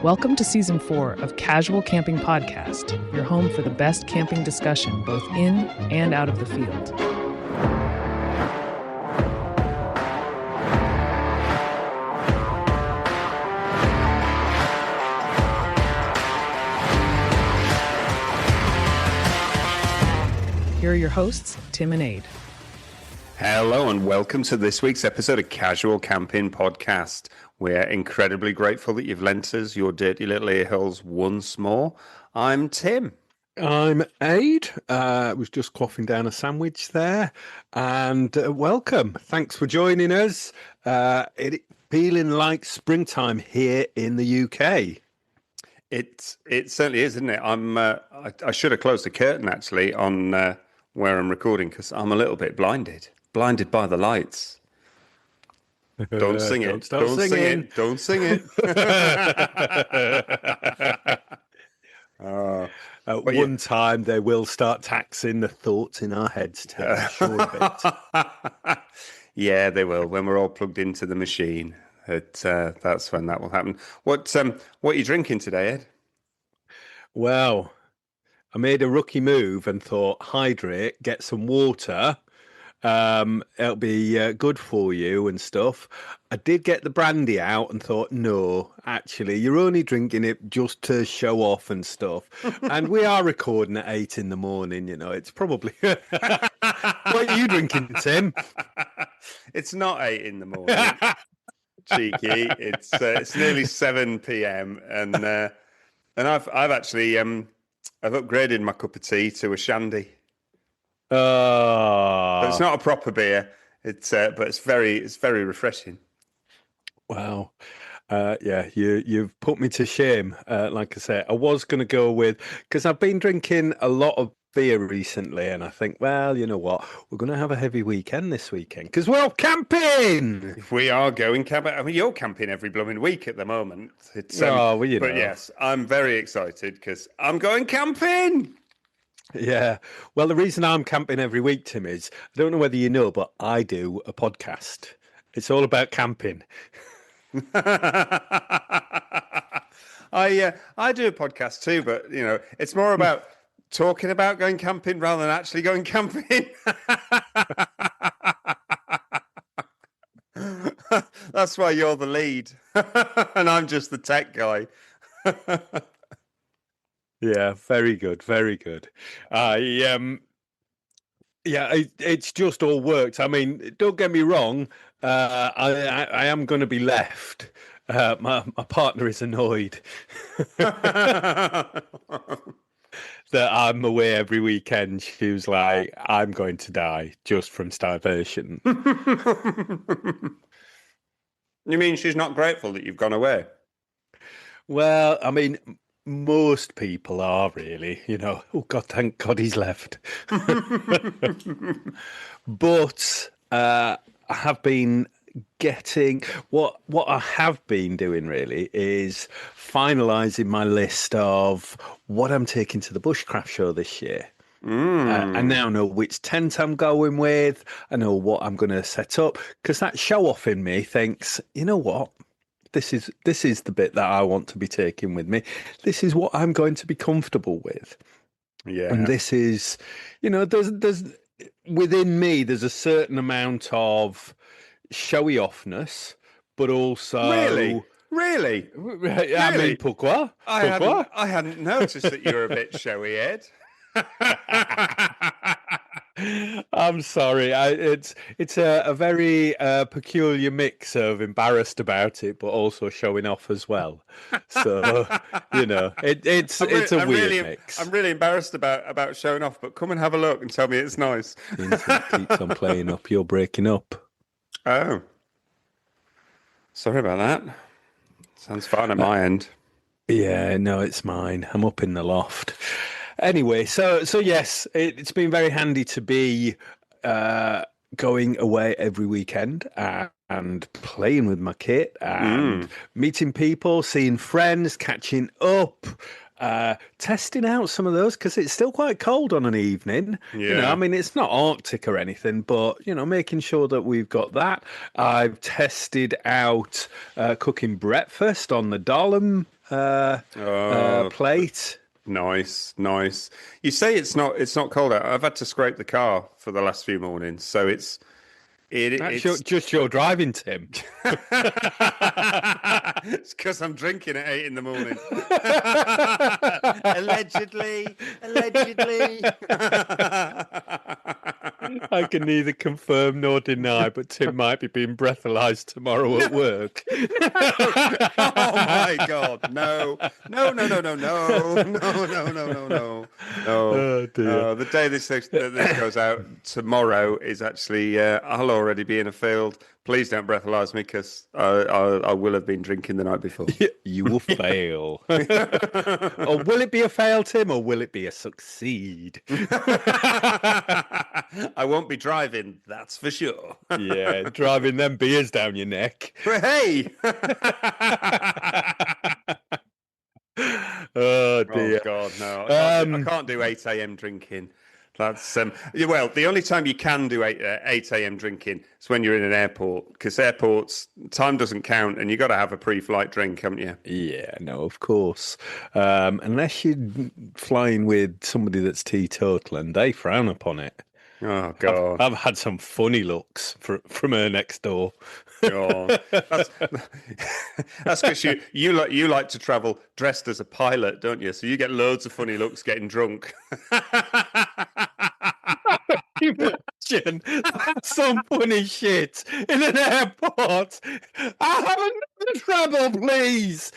Welcome to Season 4 of Casual Camping Podcast, your home for the best camping discussion both in and out of the field. Here are your hosts, Tim and Aid. Hello and welcome to this week's episode of Casual Camping Podcast. We're incredibly grateful that you've lent us your dirty little earholes once more. I'm Tim. I'm Aid. I was just quaffing down a sandwich there. And welcome. Thanks for joining us. It feeling like springtime here in the UK. It certainly is, isn't it? I should have closed the curtain actually on where I'm recording because I'm a little bit blinded by the lights. Don't sing it. Don't sing it. Don't sing it. At one time, they will start taxing the thoughts in our heads, Tim. I'm sure of it. Yeah, they will. When we're all plugged into the machine, that's when that will happen. What are you drinking today, Ed? Well, I made a rookie move and thought, hydrate, get some water. It'll be good for you and stuff. I did get the brandy out and thought, no, actually, you're only drinking it just to show off and stuff. And we are recording at 8 in the morning, you know, it's probably... What are you drinking, Tim? It's not 8 in the morning. Cheeky. It's nearly 7 p.m. and I've actually I've upgraded my cup of tea to a shandy. But it's not a proper beer. But it's very refreshing. Wow. Yeah, you've put me to shame. Like I say, I was going to go with, because I've been drinking a lot of beer recently, and I think, well, you know what, we're going to have a heavy weekend this weekend because we're all camping. We are going camping. I mean, you're camping every blooming week at the moment. But yes, I'm very excited because I'm going camping. Yeah. Well, the reason I'm camping every week, Tim, is I don't know whether you know, but I do a podcast. It's all about camping. I do a podcast too, but you know, it's more about talking about going camping rather than actually going camping. That's why you're the lead, and I'm just the tech guy. Yeah, very good, very good. It's just all worked. I mean, don't get me wrong. I am going to be left. My partner is annoyed that I'm away every weekend. She was like, "I'm going to die just from starvation." You mean she's not grateful that you've gone away? Well, I mean, most people are really, you know, oh God, thank God he's left. But I have been getting, what I have been doing really is finalising my list of what I'm taking to the Bushcraft show this year. I now know which tent I'm going with. I know what I'm going to set up, because that show off in me thinks, you know what? This is the bit that I want to be taking with me. This is what I'm going to be comfortable with. Yeah. And this is, you know, there's within me, there's a certain amount of showy offness, but also Really? I mean, pourquoi? I hadn't noticed that you were a bit showy, Ed. I'm sorry. It's a very peculiar mix of embarrassed about it, but also showing off as well. So you know, it's a weird mix. I'm really embarrassed about showing off, but come and have a look and tell me it's nice. It keeps on playing up. You're breaking up. Oh, sorry about that. Sounds fine at my end. Yeah, no, it's mine. I'm up in the loft. Anyway, so yes, it's been very handy to be going away every weekend and playing with my kit and meeting people, seeing friends, catching up, testing out some of those because it's still quite cold on an evening. Yeah. You know, I mean, it's not Arctic or anything, but, you know, making sure that we've got that. I've tested out cooking breakfast on the Dollam plate. Nice. You say it's not cold out. I've had to scrape the car for the last few mornings, so it's Just your driving, Tim. It's because I'm drinking at 8 in the morning. Allegedly. I can neither confirm nor deny, but Tim might be being breathalyzed tomorrow at work. Oh my God! No! Oh dear. The day this goes out tomorrow is actually I'll already be in a field. Please don't breathalyze me because I will have been drinking the night before. You will fail. Or will it be a fail, Tim, or will it be a succeed? I won't be driving, that's for sure. Yeah, driving them beers down your neck. Hey! Oh dear. Oh God, no! I can't do 8 a.m. drinking. That's well, the only time you can do 8 a.m. drinking is when you're in an airport, because airports time doesn't count, and you got to have a pre-flight drink, haven't you? Yeah, no, of course. Unless you're flying with somebody that's teetotal, and they frown upon it. Oh God, I've had some funny looks from her next door. God. That's because you like to travel dressed as a pilot, don't you? So you get loads of funny looks getting drunk. Imagine that's some funny shit in an airport. I haven't trouble, please.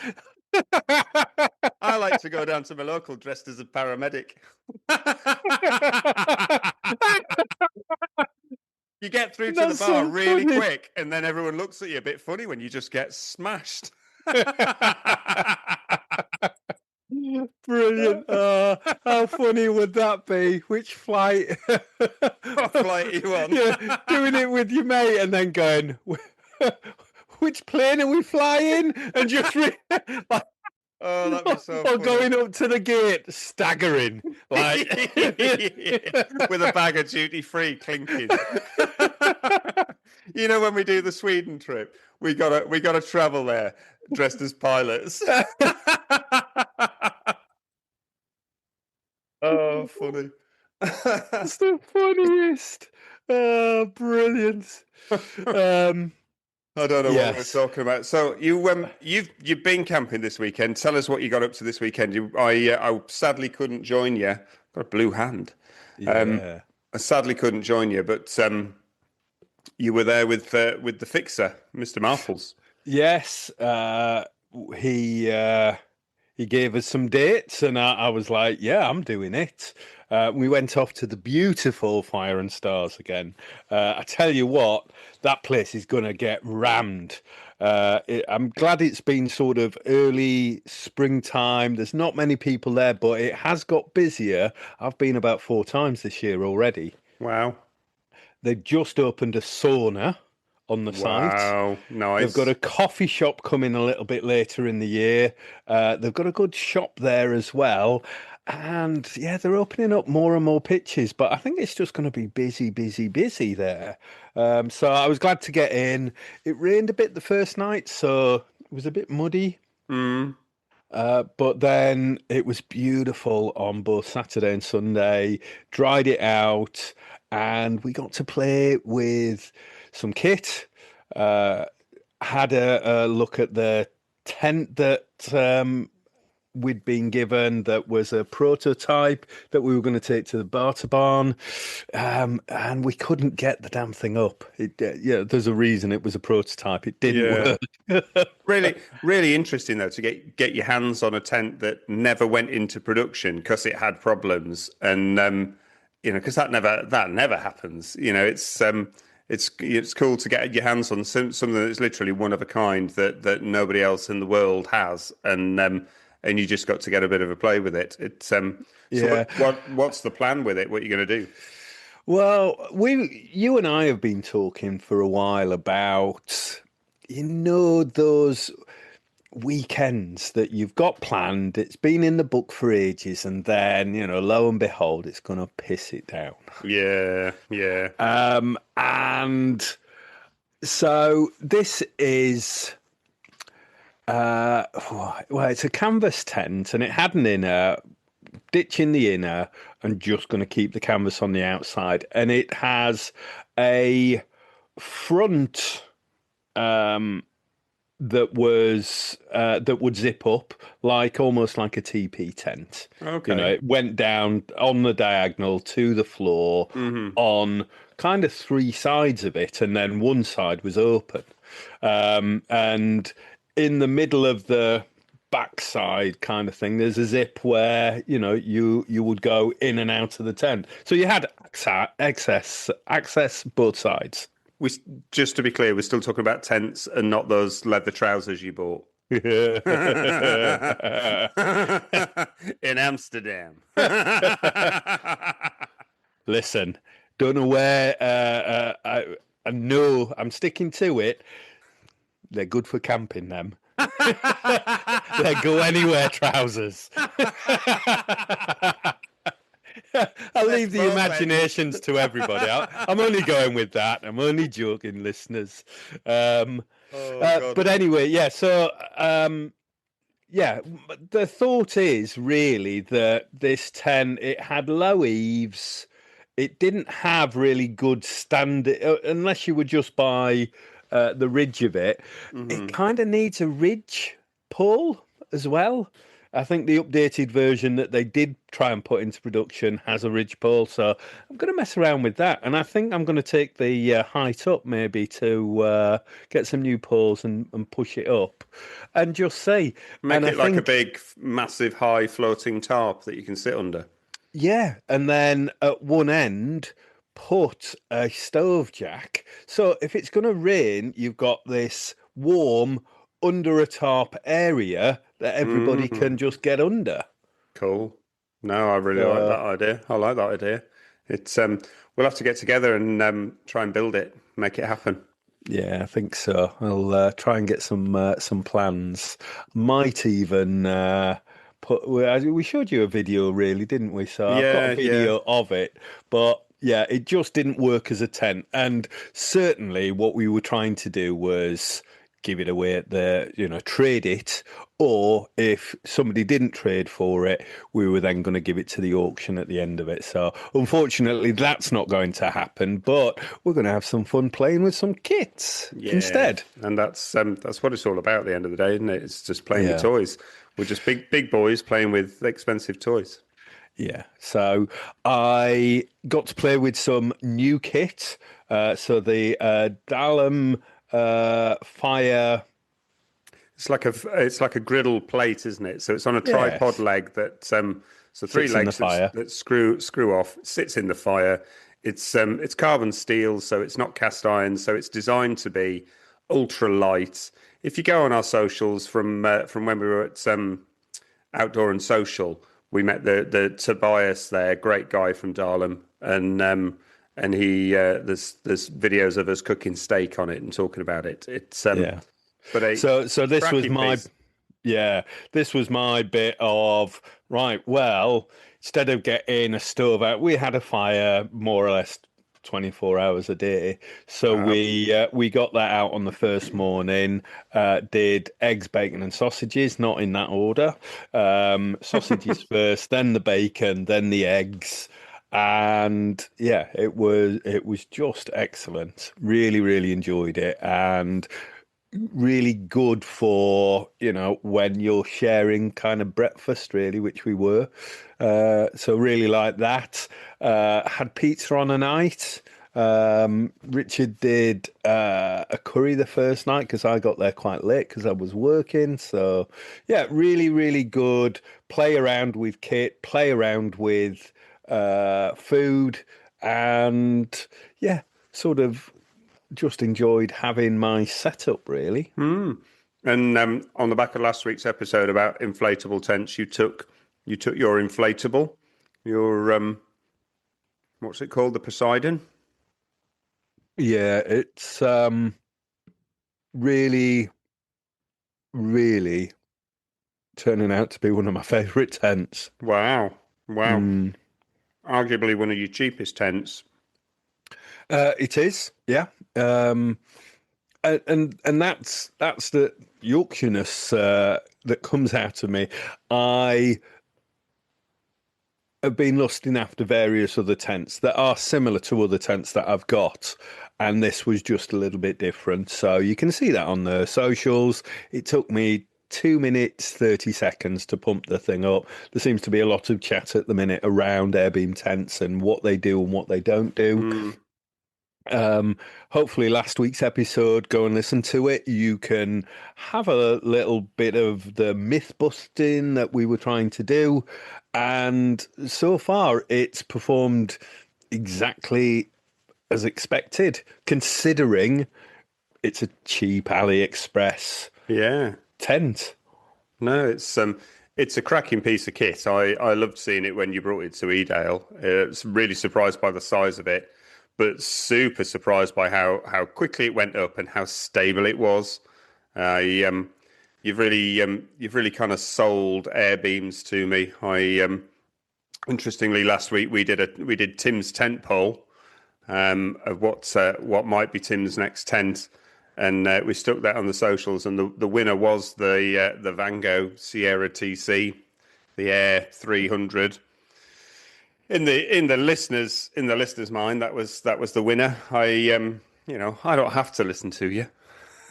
I like to go down to my local dressed as a paramedic. You get through to the bar really quick, and then everyone looks at you a bit funny when you just get smashed. Brilliant. How funny would that be? Which flight? What flight are you on? Yeah, doing it with your mate and then going, which plane are we flying? And just oh, that'd be so or funny. going up to the gate, staggering, like with a bag of duty-free clinking. You know, when we do the Sweden trip, we gotta travel there dressed as pilots. Oh, funny. That's the funniest. Oh, brilliant. I don't know what we're talking about. So you've been camping this weekend. Tell us what you got up to this weekend. I sadly couldn't join you. Got a blue hand. Yeah. I sadly couldn't join you, but you were there with the fixer, Mr. Marples. Yes. He gave us some dates, and I was like, "Yeah, I'm doing it." We went off to the beautiful Fire and Stars again. I tell you what, that place is going to get rammed. I'm glad it's been sort of early springtime. There's not many people there, but it has got busier. I've been about 4 times this year already. Wow. They've just opened a sauna on the site. Wow, nice. They've got a coffee shop coming a little bit later in the year. They've got a good shop there as well. And yeah, they're opening up more and more pitches, but I think it's just going to be busy there. So I was glad to get in. It rained a bit the first night, so it was a bit muddy. But then it was beautiful on both Saturday and Sunday, dried it out, and we got to play with some kit. Had a look at the tent that we'd been given, that was a prototype that we were going to take to the barter barn, and we couldn't get the damn thing up. There's a reason it was a prototype. It didn't work. Really interesting though to get your hands on a tent that never went into production because it had problems, and because that never happens. It's cool to get your hands on something that's literally one of a kind that nobody else in the world has, and you just got to get a bit of a play with it. It's So what's the plan with it? What are you going to do? Well, you and I have been talking for a while about, those weekends that you've got planned. It's been in the book for ages, and then, lo and behold, it's going to piss it down. Yeah. And so this is Well, it's a canvas tent, and it had an inner, ditching the inner, and just going to keep the canvas on the outside. And it has a front that would zip up like almost like a TP tent. Okay. It went down on the diagonal to the floor on kind of three sides of it, and then one side was open. And in the middle of the backside kind of thing, there's a zip where you would go in and out of the tent. So you had access both sides. We just to be clear, we're still talking about tents and not those leather trousers you bought in Amsterdam. Listen, don't know where. I know I'm sticking to it. They're good for camping. Them. They go anywhere trousers. I'll leave the imaginations to everybody. I'm only going with that. I'm only joking, listeners. But anyway, yeah. So, yeah, the thought is really that this tent, it had low eaves. It didn't have really good standing, unless you would just buy the ridge of it. It kind of needs a ridge pole as well. I think the updated version that they did try and put into production has a ridge pole, so I'm going to mess around with that. And I think I'm going to take the height up maybe to get some new poles and push it up and just see. Make and it like a big, massive, high floating tarp that you can sit under. Yeah, and then at one end, put a stove jack. So if it's going to rain, you've got this warm under a tarp area that everybody can just get under. Cool. No, I really like that idea. I like that idea. It's we'll have to get together and try and build it, make it happen. Yeah, I think so. I'll try and get some plans. Might even we showed you a video, really, didn't we? So I've got a video of it, but yeah, it just didn't work as a tent. And certainly, what we were trying to do was give it away at trade it, or if somebody didn't trade for it, we were then going to give it to the auction at the end of it. So unfortunately, that's not going to happen, but we're going to have some fun playing with some kits instead. And that's what it's all about at the end of the day, isn't it? It's just playing with toys. We're just big boys playing with expensive toys. Yeah, so I got to play with some new kit. So the Dalem fire. It's like a griddle plate, isn't it? So it's on a tripod leg that so three legs that screw off. It sits in the fire. It's carbon steel, so it's not cast iron. So it's designed to be ultra light. If you go on our socials from when we were at Outdoor and Social, we met the Tobias there, great guy from Dahlem, and he there's videos of us cooking steak on it and talking about it. It's but so this was my this was my bit of right. Well, instead of getting a stove out, we had a fire more or less 24 hours a day. So we got that out on the first morning, did eggs, bacon and sausages, not in that order. Sausages first, then the bacon, then the eggs. And yeah, it was just excellent. Really, really enjoyed it. And really good for, when you're sharing kind of breakfast, really, which we were. So really like that. Had pizza on a night. Richard did a curry the first night because I got there quite late because I was working. So yeah, really, really good. Play around with kit, play around with food, and yeah, sort of just enjoyed having my setup, really. And on the back of last week's episode about inflatable tents, you took your inflatable, your what's it called, the Poseidon? Yeah, it's really, really turning out to be one of my favourite tents. Wow. Arguably one of your cheapest tents. It is, yeah. and that's the Yorkshireness that comes out of me. I have been lusting after various other tents that are similar to other tents that I've got, and this was just a little bit different. So you can see that on the socials. It took me 2 minutes 30 seconds to pump the thing up. There seems to be a lot of chat at the minute around Airbeam tents and what they do and what they don't do. Hopefully last week's episode, go and listen to it. You can have a little bit of the myth busting that we were trying to do, and so far it's performed exactly as expected, considering it's a cheap AliExpress tent. No, it's a cracking piece of kit. I loved seeing it when you brought it to Edale. It's really surprised by the size of it, but super surprised by how quickly it went up and how stable it was. You've really kind of sold Airbeams to me. Interestingly, last week we did Tim's tent poll of what might be Tim's next tent, and we stuck that on the socials, and the winner was the Vango Sierra TC, the Air 300. In the listeners' mind, that was the winner. I don't have to listen to you,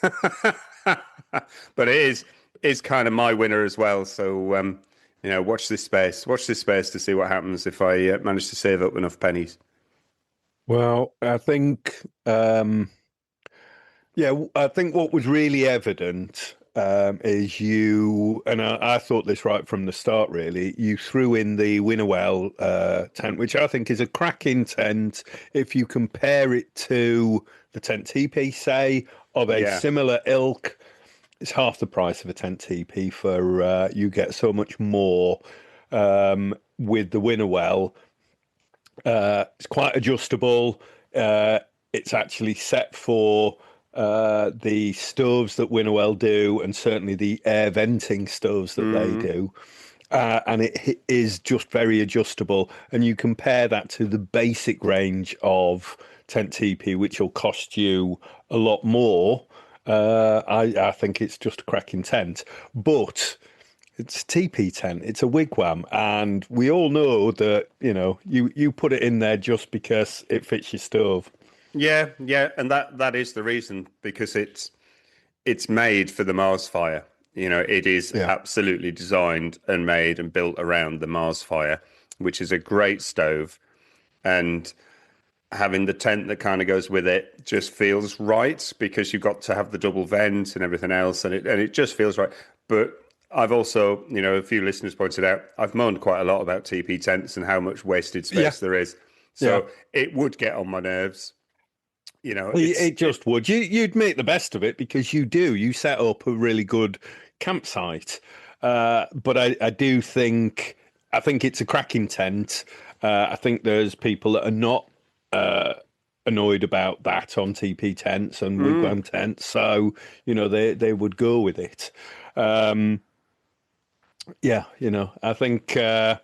but it is kind of my winner as well. So watch this space to see what happens if I manage to save up enough pennies. Well, I think I think what was really evident is you, and I thought this right from the start, really, you threw in the Winterwell tent, which I think is a cracking tent if you compare it to the tent TP, say, of a similar ilk. It's half the price of a tent TP for you get so much more with the Winterwell. It's quite adjustable. It's actually set for the stoves that Winterwell do, and certainly the air venting stoves that they do. And it is just very adjustable. And you compare that to the basic range of tent TP, which will cost you a lot more. I think it's just a cracking tent. But it's a TP tent. It's a wigwam, and we all know that you put it in there just because it fits your stove. Yeah, and that is the reason, because it's made for the Mars fire. It is absolutely designed and made and built around the Mars fire, which is a great stove, and having the tent that kind of goes with it just feels right, because you've got to have the double vent and everything else, and it just feels right. But I've also, a few listeners pointed out, I've moaned quite a lot about TP tents and how much wasted space there is. So it would get on my nerves. It just would. You'd make the best of it, because you set up a really good campsite. But I think it's a cracking tent. I think there's people that are not annoyed about that on TP tents and wigwam tents, so they would go with it. I think it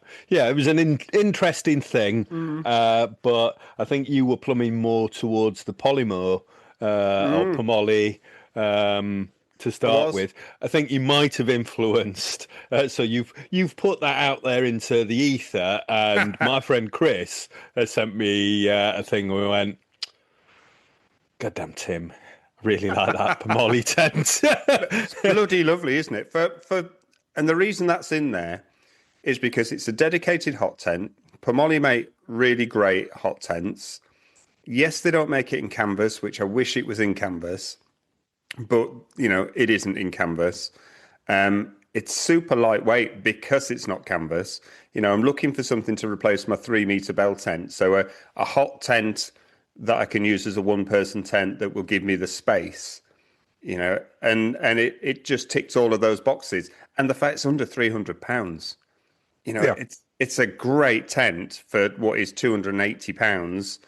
was an interesting thing, but I think you were plumbing more towards the Polymo or Pomoly to start with. I think you might have influenced. So you've put that out there into the ether, and my friend Chris has sent me a thing where we went, "Goddamn Tim, I really like that Pomoly tent." It's bloody lovely, isn't it? And the reason that's in there is because it's a dedicated hot tent. Pomoly make really great hot tents. Yes, they don't make it in canvas, which I wish it was in canvas, but it isn't in canvas. It's super lightweight because it's not canvas. I'm looking for something to replace my 3-meter bell tent. So a hot tent that I can use as a one-person tent that will give me the space. And it just ticks all of those boxes. And the fact it's under £300, it's a great tent for what is £280,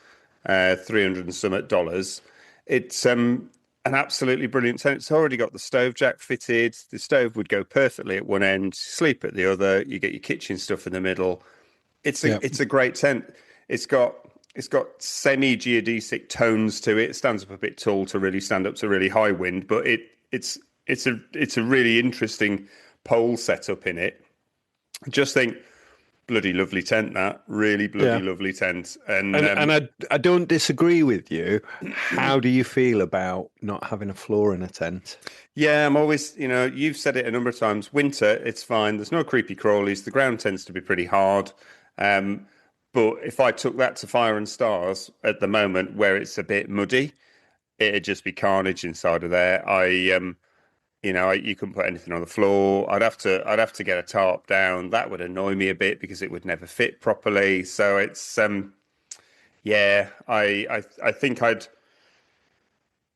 300 and some dollars. It's an absolutely brilliant tent. It's already got the stove jack fitted. The stove would go perfectly at one end, sleep at the other. You get your kitchen stuff in the middle. It's a great tent. It's got it's got semi-geodesic tones to it. It stands up a bit tall to really stand up to really high wind, but it's a really interesting pole setup in it. Just think, bloody lovely tent, that really bloody Yeah. lovely tent. And I don't disagree with you. How do you feel about not having a floor in a tent? Yeah, I'm always, you've said it a number of times. Winter, it's fine. There's no creepy crawlies. The ground tends to be pretty hard. But if I took that to Fire and Stars at the moment, where it's a bit muddy, it'd just be carnage inside of there. You couldn't put anything on the floor. I'd have to get a tarp down. That would annoy me a bit because it would never fit properly. So it's, yeah, I think I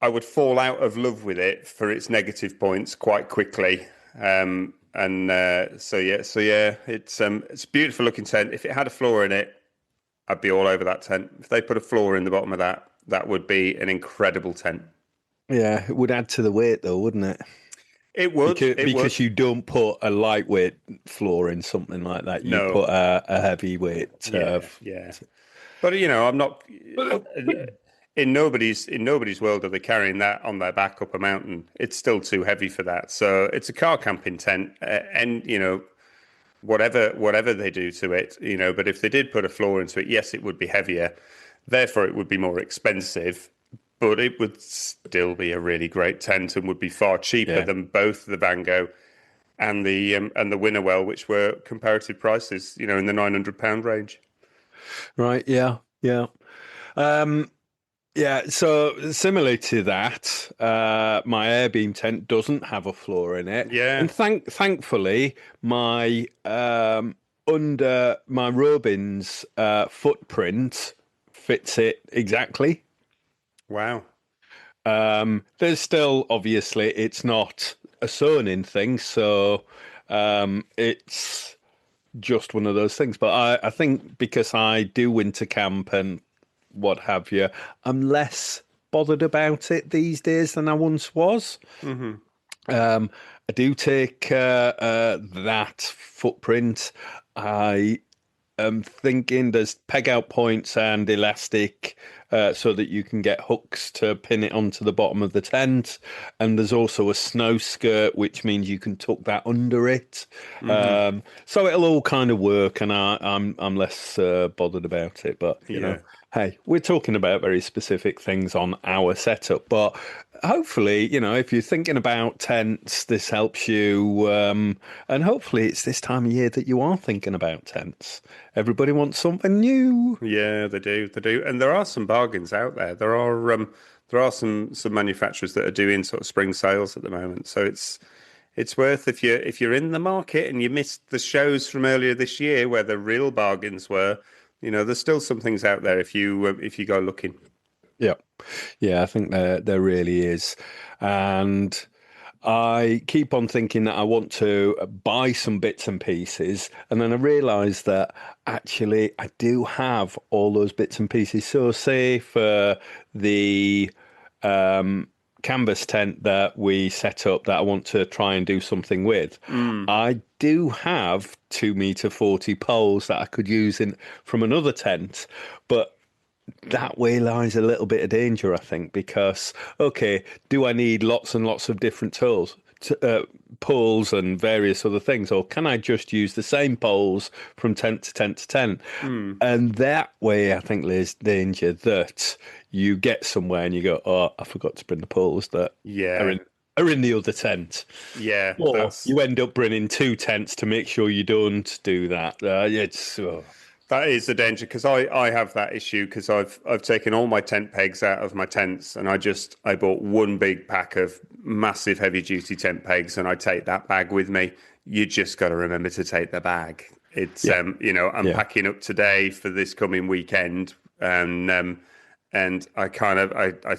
would fall out of love with it for its negative points quite quickly. So yeah, it's a beautiful looking tent. If it had a floor in it, I'd be all over that tent. If they put a floor in the bottom of that, that would be an incredible tent. Yeah, it would add to the weight though, wouldn't it? It would. Because you don't put a lightweight floor in something like that. You No. put a heavyweight turf. Yeah. But I'm not in nobody's world are they carrying that on their back up a mountain. It's still too heavy for that. So it's a car camping tent, and whatever they do to it, But if they did put a floor into it, yes, it would be heavier. Therefore, it would be more expensive. But it would still be a really great tent and would be far cheaper than both the Vango and the Winterwell, which were comparative prices, in the £900 range. Right. Yeah. Yeah. Yeah. So similar to that, my Airbeam tent doesn't have a floor in it. Yeah. And thankfully, my under my Robin's footprint fits it exactly. Wow. There's still, obviously, it's not a sewn-in thing, so it's just one of those things. But I think because I do winter camp and what have you, I'm less bothered about it these days than I once was. Mm-hmm. I do take that footprint. I am thinking there's peg-out points and elastic so that you can get hooks to pin it onto the bottom of the tent. And there's also a snow skirt, which means you can tuck that under it. Mm-hmm. So it'll all kind of work, and I'm less bothered about it. But, you know, hey, we're talking about very specific things on our setup. But hopefully, if you're thinking about tents, this helps you. And hopefully it's this time of year that you are thinking about tents. Everybody wants something new. Yeah, they do. They do. And there are some bargains out there. There are some manufacturers that are doing sort of spring sales at the moment. So it's worth, if you're in the market and you missed the shows from earlier this year where the real bargains were, there's still some things out there if you go looking. Yeah, I think there really is. And I keep on thinking that I want to buy some bits and pieces, and then I realise that actually I do have all those bits and pieces. So say for the canvas tent that we set up that I want to try and do something with, I do have 2 meter 40 poles that I could use from another tent, but that way lies a little bit of danger, I think, because, okay, do I need lots and lots of different poles and various other things, or can I just use the same poles from tent to tent to tent? And that way, I think there's danger that you get somewhere and you go, oh, I forgot to bring the poles that are in the other tent. Yeah. Or you end up bringing 2 tents to make sure you don't do that. That is the danger, because I have that issue, because I've taken all my tent pegs out of my tents, and I bought one big pack of massive heavy duty tent pegs, and I take that bag with me. You just got to remember to take the bag. It's I'm packing up today for this coming weekend, and I kind of I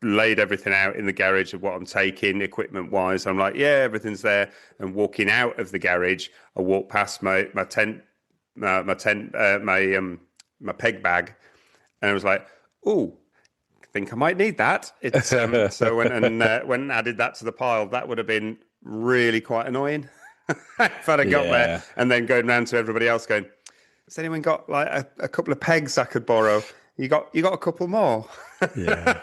laid everything out in the garage of what I'm taking equipment wise. I'm like, yeah, everything's there. And walking out of the garage, I walk past my tent. My peg bag, and I was like, "Oh, I think I might need that." It's so when and added that to the pile, that would have been really quite annoying if I'd have got there and then going round to everybody else going, "Has anyone got like a couple of pegs I could borrow?" You got a couple more. Yeah.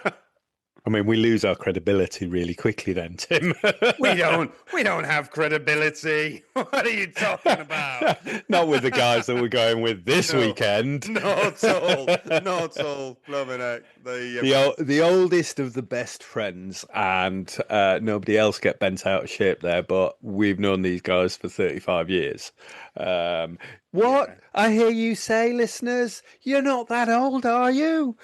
I mean, we lose our credibility really quickly then, Tim. We don't have credibility. What are you talking about? Not with the guys that we're going with this No, weekend. not at all. Not at all. Blimey heck. The oldest of the best friends, and nobody else get bent out of shape there, but we've known these guys for 35 years. What? Yeah. I hear you say, listeners, you're not that old, are you?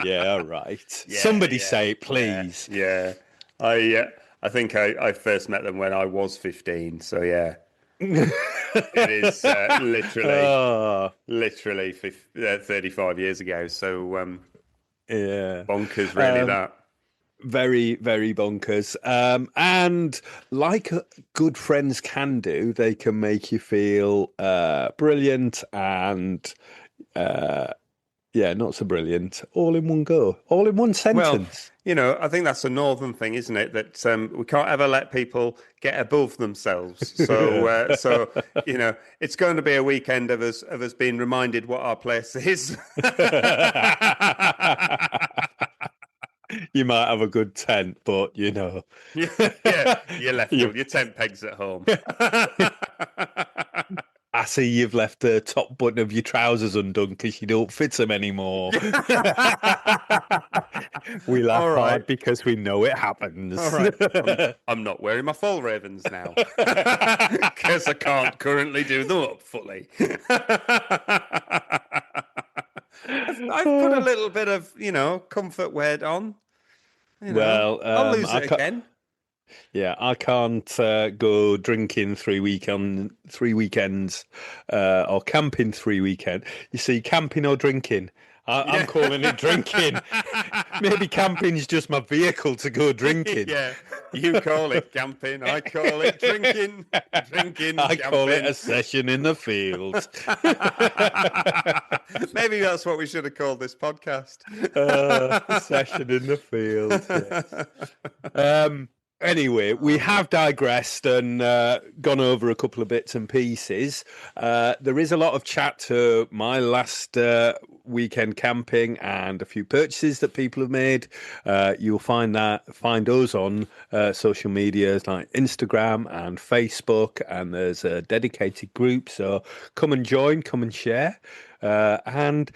Yeah, right. Yeah, Somebody say it, please. Yeah. I think I first met them when I was 15, so yeah. It is literally 35 years ago. So yeah, bonkers, really. That very, very bonkers. And like good friends can do, they can make you feel brilliant and not so brilliant, all in one go, all in one sentence. Well, I think that's a northern thing, isn't it? That we can't ever let people get above themselves. So, it's going to be a weekend of us being reminded what our place is. You might have a good tent, but yeah, you're left with your tent pegs at home. I see you've left the top button of your trousers undone because you don't fit them anymore. We laugh hard because we know it happens. All right. I'm not wearing my fall ravens now because I can't currently do them up fully. I've put a little bit of, comfort wear on. Well, I'll lose it again. Yeah, I can't go drinking 3 weekends or camping 3 weekends. You see, camping or drinking, I'm calling it drinking. Maybe camping's just my vehicle to go drinking. Yeah, you call it camping, I call it drinking. I call it a session in the field. Maybe that's what we should have called this podcast. Session in the field. Yes. Anyway, we have digressed and gone over a couple of bits and pieces. There is a lot of chat to my last weekend camping and a few purchases that people have made. You'll find us on social media like Instagram and Facebook, and there's a dedicated group. So come and join, come and share, and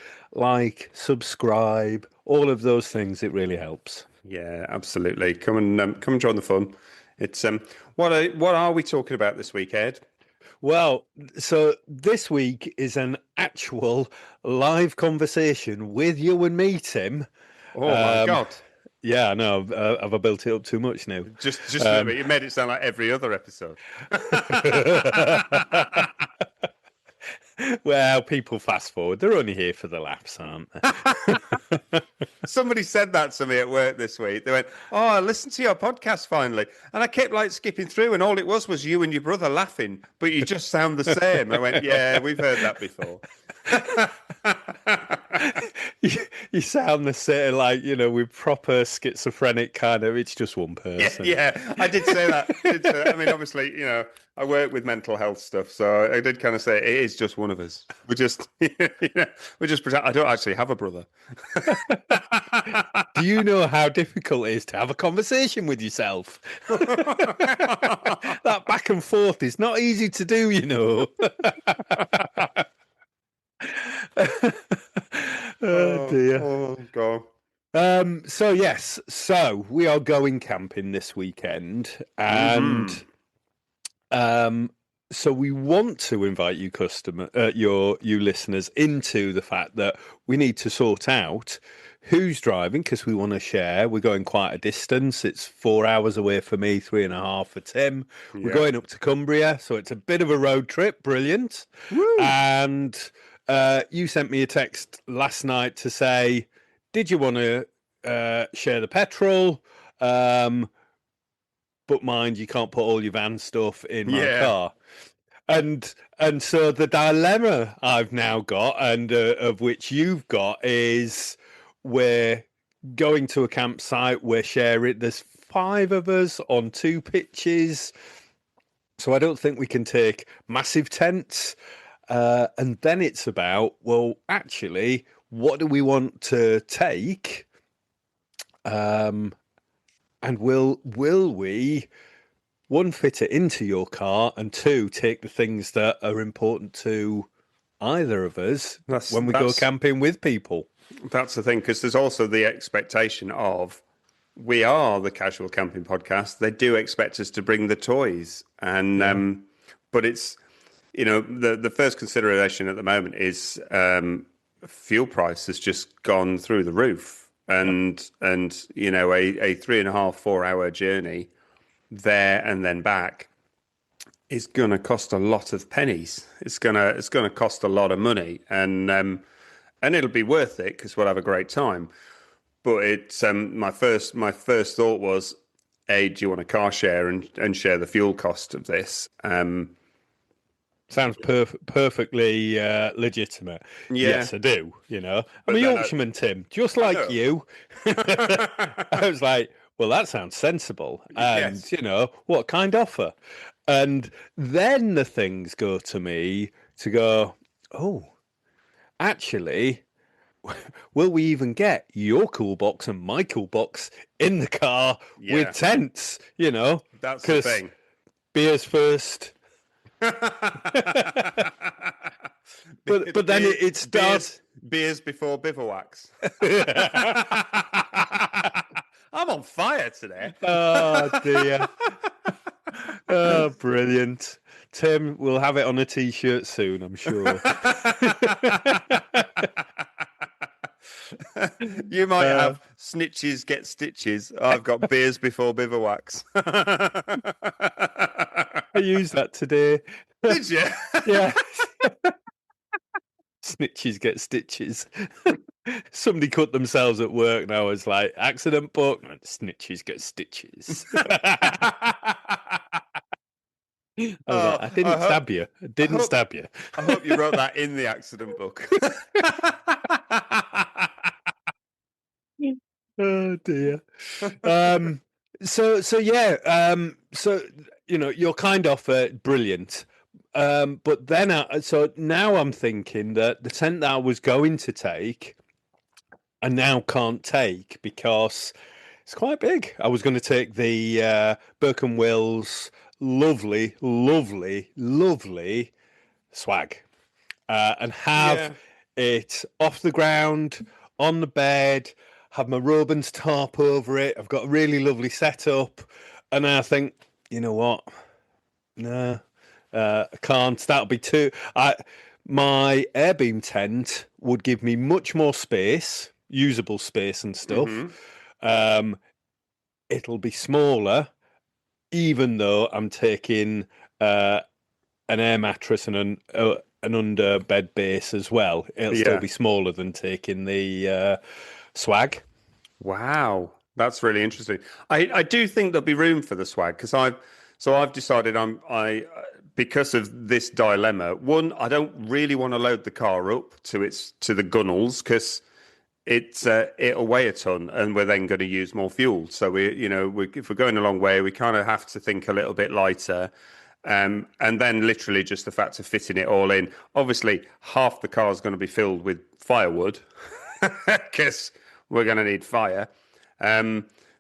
subscribe, all of those things. It really helps. Yeah, absolutely. Come and join the fun. It's what are we talking about this week, Ed? Well, so this week is an actual live conversation with you and me, Tim. Oh my God! Yeah, I know. Have I built it up too much now? Just a little bit. You made it sound like every other episode. Well, people fast forward. They're only here for the laughs, aren't they? Somebody said that to me at work this week. They went, "Oh, I listened to your podcast finally," and I kept skipping through, and all it was you and your brother laughing, but you just sound the same. I went, "Yeah, we've heard that before." You sound the same, with proper schizophrenic kind of. It's just one person. Yeah, I did say that. I mean, obviously, I work with mental health stuff, so I did kind of say it is just one of us. We just, we just pretend. I don't actually have a brother. Do you know how difficult it is to have a conversation with yourself? That back and forth is not easy to do, Oh dear. Oh God. So we are going camping this weekend, and so we want to invite you you listeners into the fact that we need to sort out who's driving, because we want to share. We're going quite a distance. It's 4 hours away for me, 3.5 for Tim. Yeah. We're going up to Cumbria, so it's a bit of a road trip. Brilliant. Woo! And you sent me a text last night to say, did you want to share the petrol? But mind, you can't put all your van stuff in my car. And so the dilemma I've now got, and of which you've got, is we're going to a campsite, we're sharing, there's 5 of us on 2 pitches. So I don't think we can take massive tents. And then it's about, well, actually, what do we want to take? And will we, one, fit it into your car, and two, take the things that are important to either of us when we go camping with people? That's the thing, because there's also the expectation of, we are the Casual Camping Podcast. They do expect us to bring the toys, and but it's, the first consideration at the moment is fuel price has just gone through the roof, and a 3.5-4 hour journey there and then back is going to cost a lot of pennies. It's gonna cost a lot of money, and it'll be worth it because we'll have a great time. But it's my first thought was, do you want a car share and share the fuel cost of this? Sounds perfectly legitimate. Yeah. Yes, I do. I'm a Yorkshireman, Tim, just like you. I was like, well, that sounds sensible. And, Yes. What kind offer? And then the things go to me to go, oh, actually, will we even get your cool box and my cool box in the car with tents? That's the thing. Beers first. but then it starts beers before bivouacs. I'm on fire today. Oh dear. Oh, brilliant. Tim, we'll have it on a t-shirt soon, I'm sure. You might have snitches get stitches. I've got beers before bivouacs. I used that today. Did you? Yeah. Snitches get stitches. Somebody cut themselves at work now. It's like, accident book, and snitches get stitches. I didn't stab you. I didn't stab you. I hope you wrote that in the accident book. Oh dear. So your kind offer, brilliant. But then so now I'm thinking that the tent that I was going to take, I now can't take because it's quite big. I was going to take the Burke and Wills lovely swag, and have it off the ground on the bed, have my Robins tarp over it. I've got a really lovely setup, and I think, you know what? No, I can't. That'll be too. My airbeam tent would give me much more space, usable space and stuff. Mm-hmm. It'll be smaller, even though I'm taking an air mattress and an under bed base as well. It'll still be smaller than taking the swag. Wow, that's really interesting. I do think there'll be room for the swag, because I've decided because of this dilemma. One, I don't really want to load the car up to the gunnels, because it'll weigh a ton, and we're then going to use more fuel. So if we're going a long way, we kind of have to think a little bit lighter. And then literally just the fact of fitting it all in. Obviously, half the car is going to be filled with firewood, because we're going to need fire.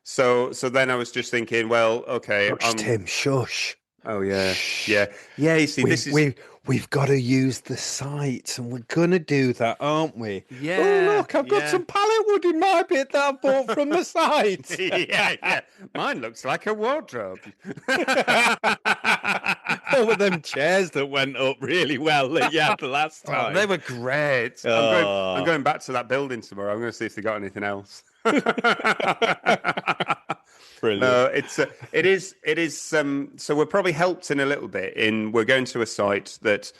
So then I was just thinking, well, okay. Tim, shush. Oh yeah, yeah. You see, we've got to use the site, and we're gonna do that, aren't we? Yeah. Oh look, I've got some pallet wood in my bit that I bought from the site. yeah. Mine looks like a wardrobe. Oh, with them chairs that went up really well that you had the last time. They were great. I'm going back to that building tomorrow. I'm going to see if they got anything else. Brilliant. No, it is. So we're probably helped in a little bit. We're going to a site that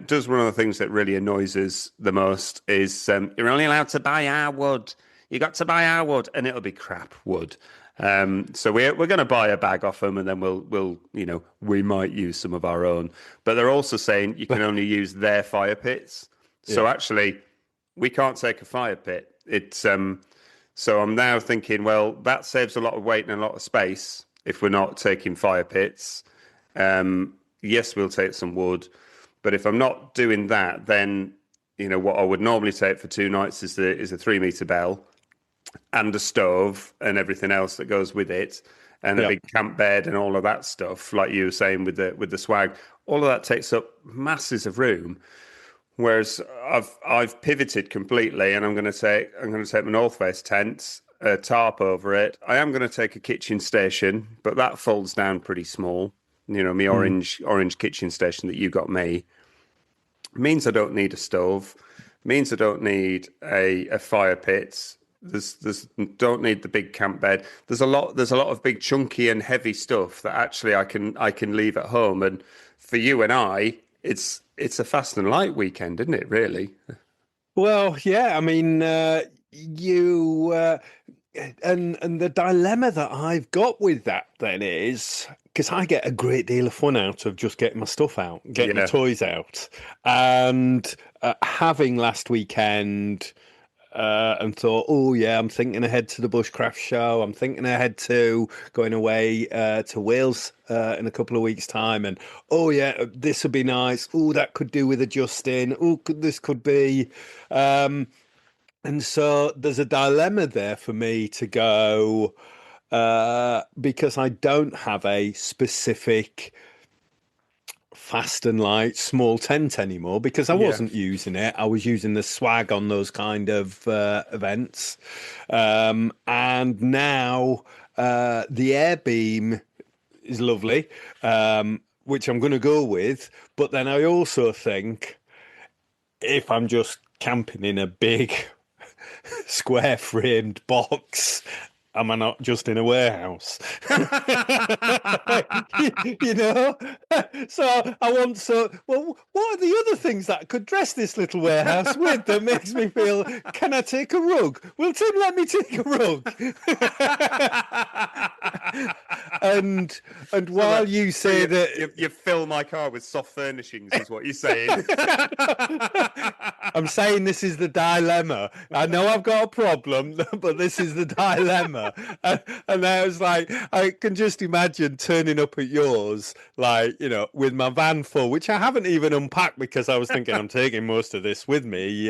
does one of the things that really annoys us the most is you're only allowed to buy our wood. You got to buy our wood, and it'll be crap wood. So we're going to buy a bag off them, and then we'll we might use some of our own. But they're also saying you can only use their fire pits. So actually, we can't take a fire pit. So I'm now thinking, well, that saves a lot of weight and a lot of space if we're not taking fire pits. Yes, we'll take some wood, But if I'm not doing that, then what I would normally take for 2 nights is a 3 meter bell and a stove and everything else that goes with it, and a Yeah. big camp bed and all of that stuff. Like you were saying with the swag, all of that takes up masses of room. Whereas I've pivoted completely, and I'm going to take my North Face tent, a tarp over it. I am going to take a kitchen station, but that folds down pretty small. My orange kitchen station that you got me means I don't need a stove. Means I don't need a fire pit. There's don't need the big camp bed. There's a lot of big chunky and heavy stuff that actually I can leave at home. And for you and I, it's a fast and light weekend, isn't it? Really? Well, yeah. I mean, you and the dilemma that I've got with that then is because I get a great deal of fun out of just getting my stuff out, getting the toys out, and having last weekend. And thought, oh yeah, I'm thinking ahead to the Bushcraft show. I'm thinking ahead to going away to Wales in a couple of weeks' time. And oh yeah, this would be nice. Oh, that could do with adjusting. Oh, this could be. And so there's a dilemma there for me to go because I don't have a specific fast and light small tent anymore because I wasn't using it. I was using the swag on those kind of events. And now the Air Beam is lovely, which I'm going to go with. But then I also think if I'm just camping in a big square framed box, am I not just in a warehouse? you know? So I want well, what are the other things that I could dress this little warehouse with that makes me feel, can I take a rug? Will Tim let me take a rug? and while you say that you fill my car with soft furnishings is what you're saying. I'm saying this is the dilemma. I know I've got a problem, but this is the dilemma. And I was like, I can just imagine turning up at yours, like, with my van full, which I haven't even unpacked because I was thinking I'm taking most of this with me.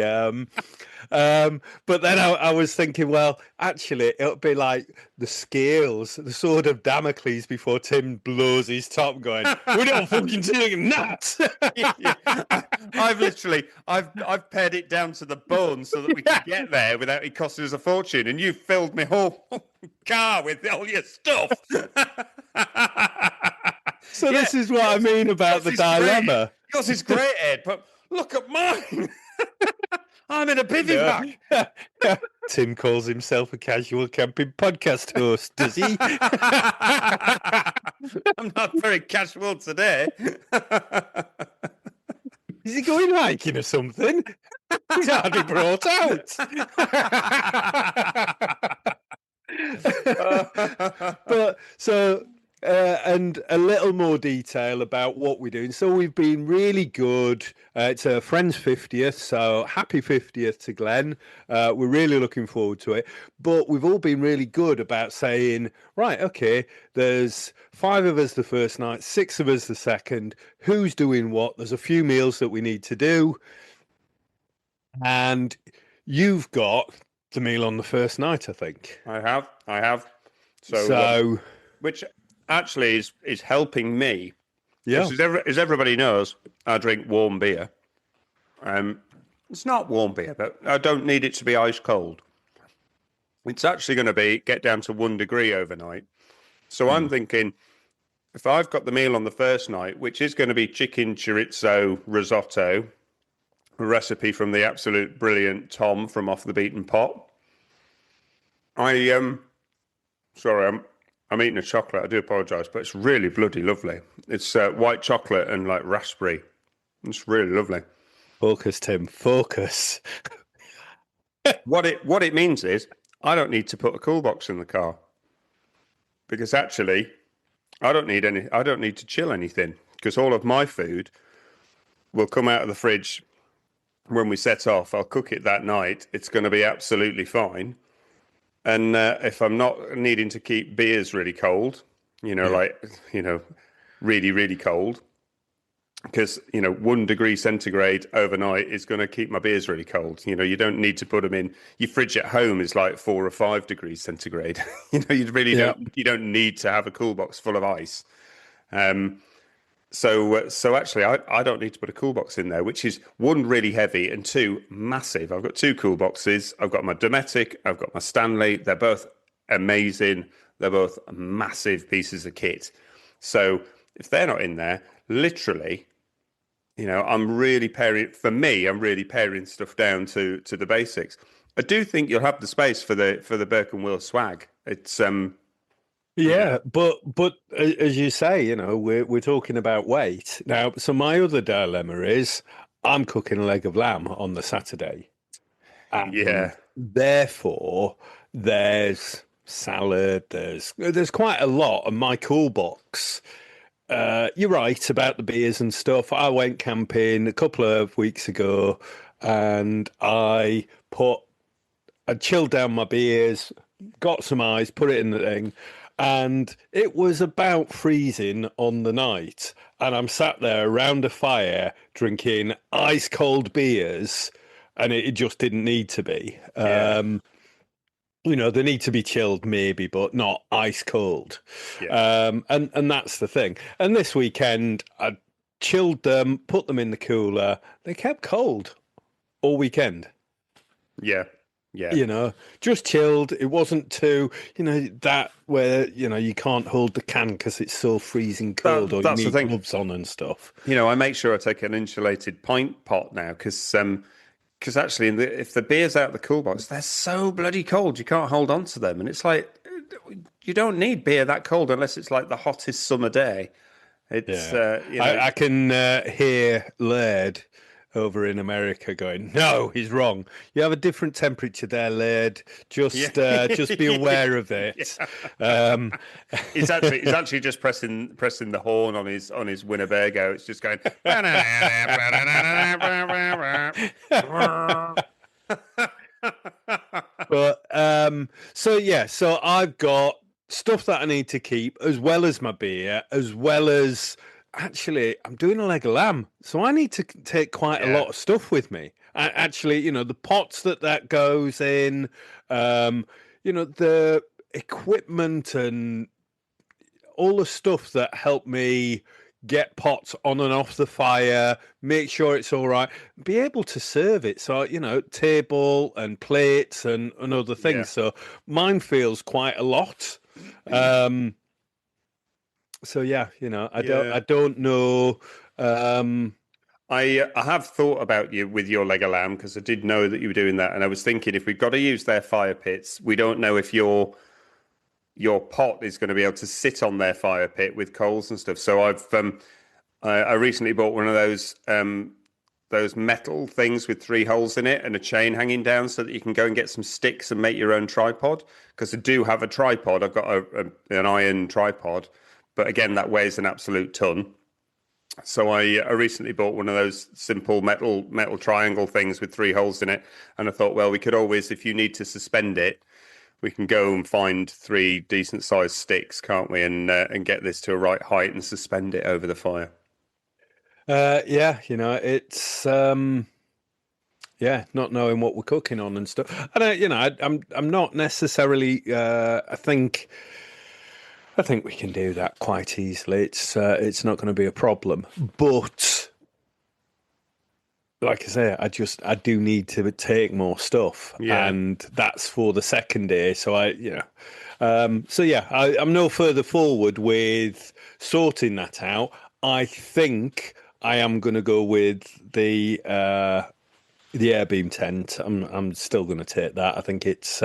But then I was thinking, well, actually, it'll be like the scales, the sword of Damocles before Tim blows his top going, we're not fucking taking that. I've pared it down to the bone so that we can get there without it costing us a fortune, and you filled my whole car with all your stuff. So this is what I mean about the dilemma. Yours is great, Ed, but look at mine. I'm in a bivy bag. Tim calls himself a casual camping podcast host, does he? I'm not very casual today. Is he going hiking or something? He's hardly brought out. But so and a little more detail about what we're doing. So we've been really good. It's a friend's 50th, so happy 50th to Glenn. We're really looking forward to it. But we've all been really good about saying, right, okay, there's 5 of us the first night, 6 of us the second. Who's doing what? There's a few meals that we need to do. And you've got the meal on the first night, I think. I have. So which actually is helping me. Yeah. As everybody knows, I drink warm beer. It's not warm beer, but I don't need it to be ice cold. It's actually going to get down to 1 degree overnight. So I'm thinking, if I've got the meal on the first night, which is going to be chicken chorizo risotto, a recipe from the absolute brilliant Tom from Off the Beaten Pot. Sorry, I'm eating a chocolate. I do apologise, but it's really bloody lovely. It's white chocolate and like raspberry. It's really lovely. Focus, Tim. Focus. What it means is I don't need to put a cool box in the car because actually I don't need to chill anything because all of my food will come out of the fridge when we set off. I'll cook it that night. It's going to be absolutely fine. And if I'm not needing to keep beers really cold, really, really cold, because 1 degree centigrade overnight is going to keep my beers really cold. You don't need to put them in. Your fridge at home is like 4 or 5 degrees centigrade. You really Yeah. don't need to have a cool box full of ice. So actually, I don't need to put a cool box in there, which is one, really heavy, and two, massive. I've got two cool boxes. I've got my Dometic, I've got my Stanley. They're both amazing. They're both massive pieces of kit. So if they're not in there, literally, I'm really paring. For me, I'm really paring stuff down to the basics. I do think you'll have the space for the Burke and Will swag. It's Yeah, but as you say, we're talking about weight now. So my other dilemma is I'm cooking a leg of lamb on the Saturday, and yeah, therefore there's salad. There's quite a lot of my cool box. You're right about the beers and stuff. I went camping a couple of weeks ago, and I chilled down my beers, got some ice, put it in the thing, and it was about freezing on the night. And I'm sat there around a fire drinking ice cold beers, and it just didn't need to be. yeah, They need to be chilled maybe, but not ice cold. yeah, And that's the thing. And this weekend, I chilled them, put them in the cooler. They kept cold all weekend. yeah, yeah. Just chilled. It wasn't too, that where, you can't hold the can because it's so freezing cold or you That's the need thing. gloves on and stuff. I make sure I take an insulated pint pot now because actually, if the beer's out of the cool box, they're so bloody cold you can't hold on to them, and it's like you don't need beer that cold unless it's like the hottest summer day. It's Yeah. I can hear Laird over in America going, no, he's wrong. You have a different temperature there, Laird. Just be aware of it. he's actually just pressing the horn on his Winnebago. It's just going. But so I've got stuff that I need to keep as well as my beer, as well as actually I'm doing a leg of lamb, so I need to take quite a lot of stuff with me. Actually, the pots that goes in, the equipment and all the stuff that help me get pots on and off the fire, make sure it's all right, be able to serve it. So, table and plates and other things. Yeah. So mine feels quite a lot. So yeah, I don't know. I have thought about you with your leg of lamb because I did know that you were doing that, and I was thinking if we've got to use their fire pits, we don't know if your pot is going to be able to sit on their fire pit with coals and stuff. So I recently bought one of those metal things with 3 holes in it and a chain hanging down so that you can go and get some sticks and make your own tripod. Because I do have a tripod. I've got an iron tripod, but again, that weighs an absolute ton. So I recently bought one of those simple metal triangle things with 3 holes in it, and I thought, well, we could always, if you need to suspend it, we can go and find 3 decent sized sticks, can't we? And get this to a right height and suspend it over the fire. Yeah, it's not knowing what we're cooking on and stuff. And I'm not necessarily. I think we can do that quite easily. It's not going to be a problem. But like I say, I do need to take more stuff, and that's for the second day. So I'm no further forward with sorting that out. I think I am going to go with the Airbeam tent. I'm still going to take that. I think it's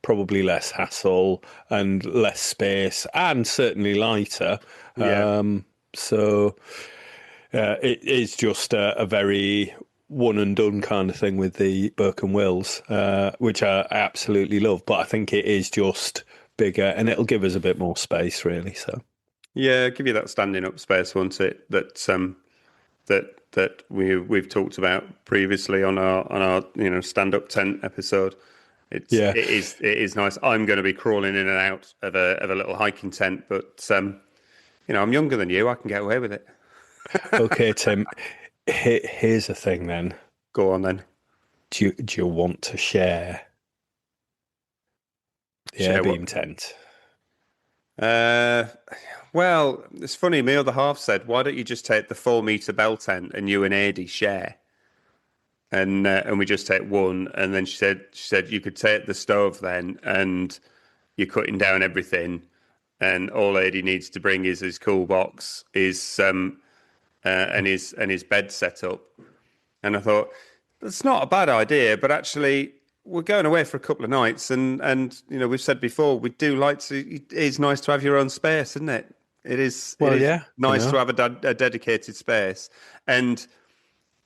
probably less hassle and less space, and certainly lighter. It is just a very one and done kind of thing with the Burke and Wills, which I absolutely love. But I think it is just bigger, and it'll give us a bit more space, really. So yeah, give you that standing up space, won't it? That we've talked about previously on our stand up tent episode. It is nice. I'm going to be crawling in and out of a little hiking tent, but I'm younger than you. I can get away with it. Okay, Tim. Here's the thing then. Go on then. Do you want to share the Share what? Airbeam tent? Uh, well, it's funny. My other half said, "Why don't you just take the 4 meter bell tent and you and Adi share?" And we just take one. And then she said you could take the stove then, and you're cutting down everything, and all Adi needs to bring is his cool box, and his bed set up. And I thought that's not a bad idea, but actually we're going away for a couple of nights, and we've said before we do like to. It is nice to have your own space, isn't it? It is. It Well, is yeah, nice to have a dedicated space, and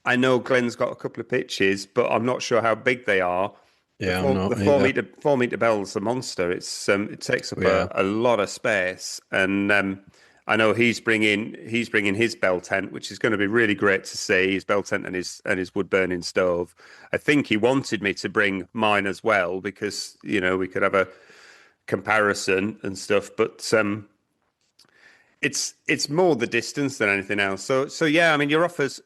I know Glenn's got a couple of pitches, but I'm not sure how big they are. The Yeah, I'm four, not the four either. meter 4 meter bell's a monster. It takes up Yeah. a lot of space, and I know he's bringing his bell tent, which is going to be really great to see. His bell tent and his wood burning stove. I think he wanted me to bring mine as well because we could have a comparison and stuff, but it's more the distance than anything else. So yeah, I mean your offer's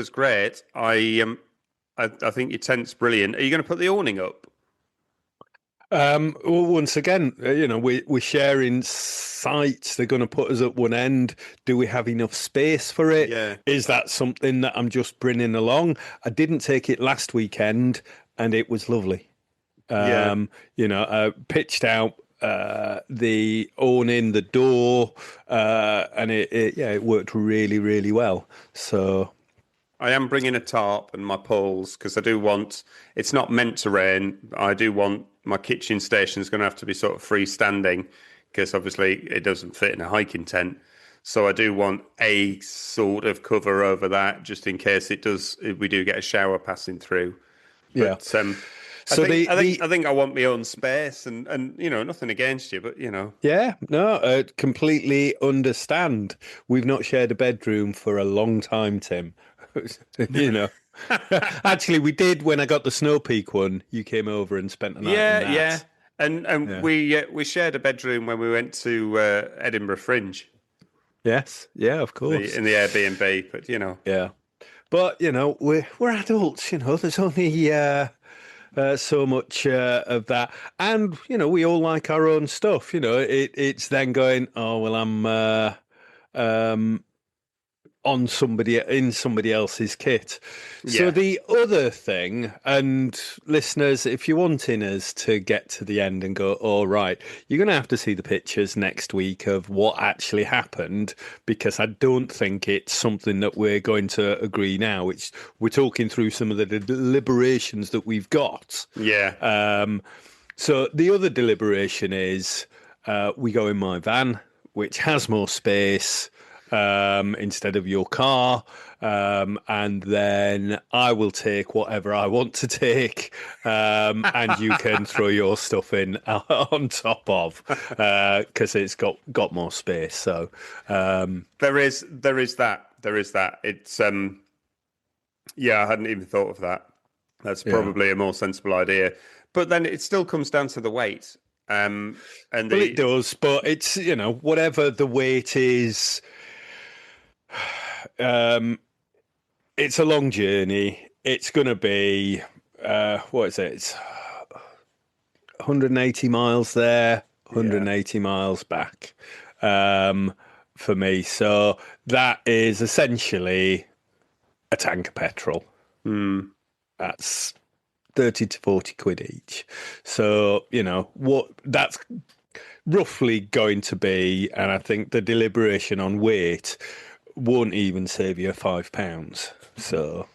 great. I think your tent's brilliant. Are you going to put the awning up? Well, once again, we're sharing sites. They're going to put us at one end. Do we have enough space for it? Yeah. Is that something that I'm just bringing along? I didn't take it last weekend, and it was lovely. Yeah. I pitched out the awning, the door, and it worked really, really well. So I am bringing a tarp and my poles because I do want. It's not meant to rain. I do want my kitchen station is going to have to be sort of freestanding because obviously it doesn't fit in a hiking tent. So I do want a sort of cover over that just in case it does. If we do get a shower passing through. yeah. But I So think I want my own space and nothing against you, but yeah, no, completely understand. We've not shared a bedroom for a long time, Tim. you know. Actually, we did when I got the Snow Peak one. You came over and spent the night in yeah. that. And Yeah. we shared a bedroom when we went to Edinburgh Fringe, Yes, yeah, of course. in the Airbnb. But Yeah. But we're adults, there's only so much of that. And we all like our own stuff, it's then going, oh well, I'm um on somebody else's kit. So yeah, the other thing, and listeners, if you're wanting us to get to the end and go, all right, you're going to have to see the pictures next week of what actually happened, because I don't think it's something that we're going to agree now. We're talking through some of the deliberations that we've got. yeah, So the other deliberation is we go in my van, which has more space instead of your car. And then I will take whatever I want to take, and you can throw your stuff in on top of, because it's got more space. So there is that. It's yeah, I hadn't even thought of that. That's probably a more sensible idea. But then it still comes down to the weight. And well, it does, but it's whatever the weight is. It's a long journey. It's going to be what is it? It's 180 miles there, 180 miles back for me. So that is essentially a tank of petrol. That's 30 to 40 quid each. So, what that's roughly going to be, and I think the deliberation on weight won't even save you £5. So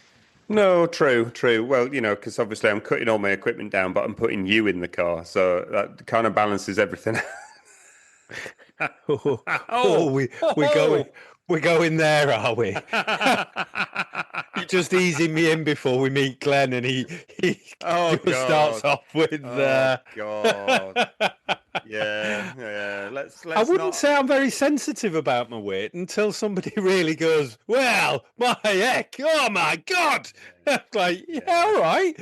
No, true. Well, because obviously I'm cutting all my equipment down, but I'm putting you in the car, so that kind of balances everything. we're going there, are we? You're just easing me in before we meet Glenn, and he Oh just starts God! off with. Oh God! Yeah. Let's I wouldn't not. say I'm very sensitive about my weight until somebody really goes, well, my heck, oh my God. Like, yeah, all right.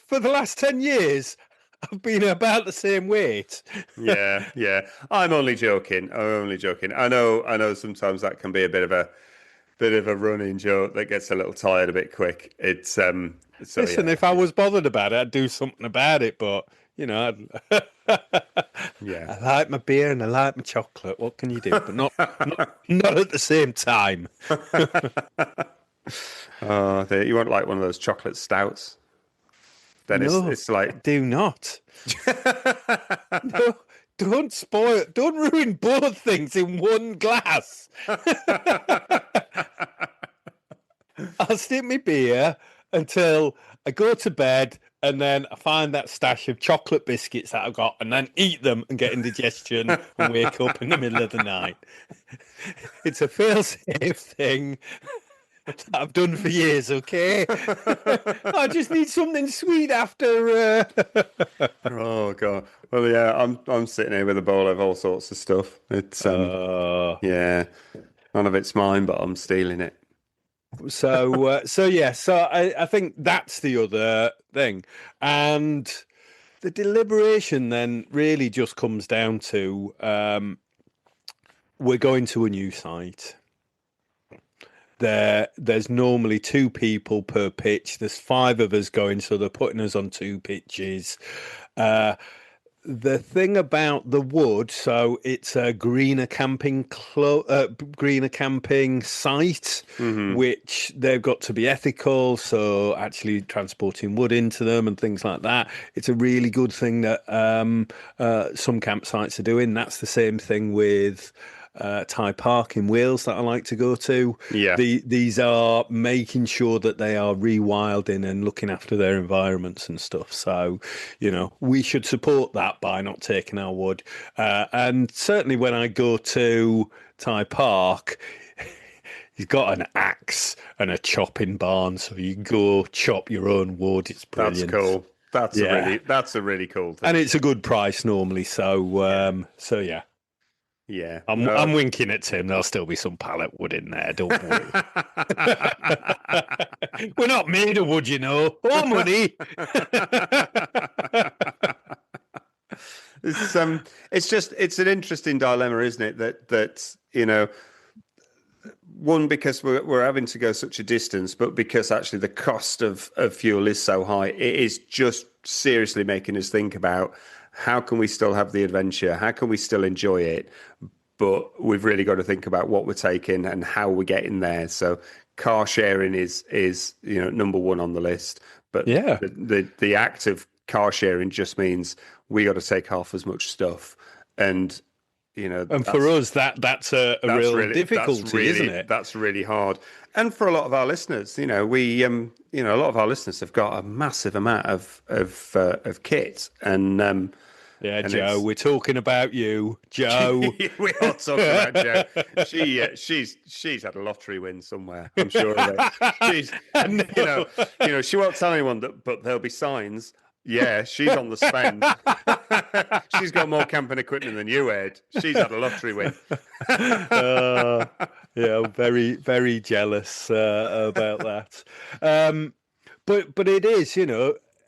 For the last 10 years, I've been about the same weight. Yeah. I'm only joking. I know. Sometimes that can be a bit of bit of a running joke that gets a little tired a bit quick. It's so Listen, yeah, if I was bothered about it, I'd do something about it. But yeah. I like my beer and I like my chocolate. What can you do? But not at the same time. Oh, you want like one of those chocolate stouts? Then No, it's I like do not. No, don't ruin both things in one glass. I'll stick my beer until I go to bed, and then I find that stash of chocolate biscuits that I've got, and then eat them and get indigestion and wake up in the middle of the night. It's a fail-safe thing that I've done for years, okay? I just need something sweet after. oh god. Well, yeah, I'm sitting here with a bowl of all sorts of stuff. It's Uh, yeah, none of it's mine, but I'm stealing it. so yeah, so I think that's the other thing, and the deliberation then really just comes down to we're going to a new site. There's normally 2 people per pitch. There's 5 of us going, so they're putting us on 2 pitches. The thing about the wood, so it's a greener camping site, which they've got to be ethical. So actually transporting wood into them and things like that, it's a really good thing that some campsites are doing. That's the same thing with Thai Park in Wales that I like to go to. Yeah. These are making sure that they are rewilding and looking after their environments and stuff. So, we should support that by not taking our wood. And certainly when I go to Thai Park, he's got an axe and a chopping barn, so you go chop your own wood. It's brilliant. That's cool. That's a really cool thing. And it's a good price normally. So yeah. Yeah, I'm winking at Tim. There'll still be some pallet wood in there. Don't worry. We're not made of wood, or money. It's an interesting dilemma, isn't it? That one, because we're having to go such a distance, but because actually the cost of fuel is so high, it is just seriously making us think about how can we still have the adventure? How can we still enjoy it? But we've really got to think about what we're taking and how we're getting there. So car sharing is number one on the list. But yeah, the act of car sharing just means we got to take half as much stuff. And for us that's a real really, difficulty, isn't it? That's really hard. And for a lot of our listeners, we a lot of our listeners have got a massive amount of kit and. Yeah, and Joe, we're talking about you, Joe. We are talking about Joe. She's had a lottery win somewhere. I'm sure of it. She won't tell anyone but there'll be signs. Yeah, she's on the spend. She's got more camping equipment than you, Ed. She's had a lottery win. Yeah, I'm very, very jealous about that. But it is,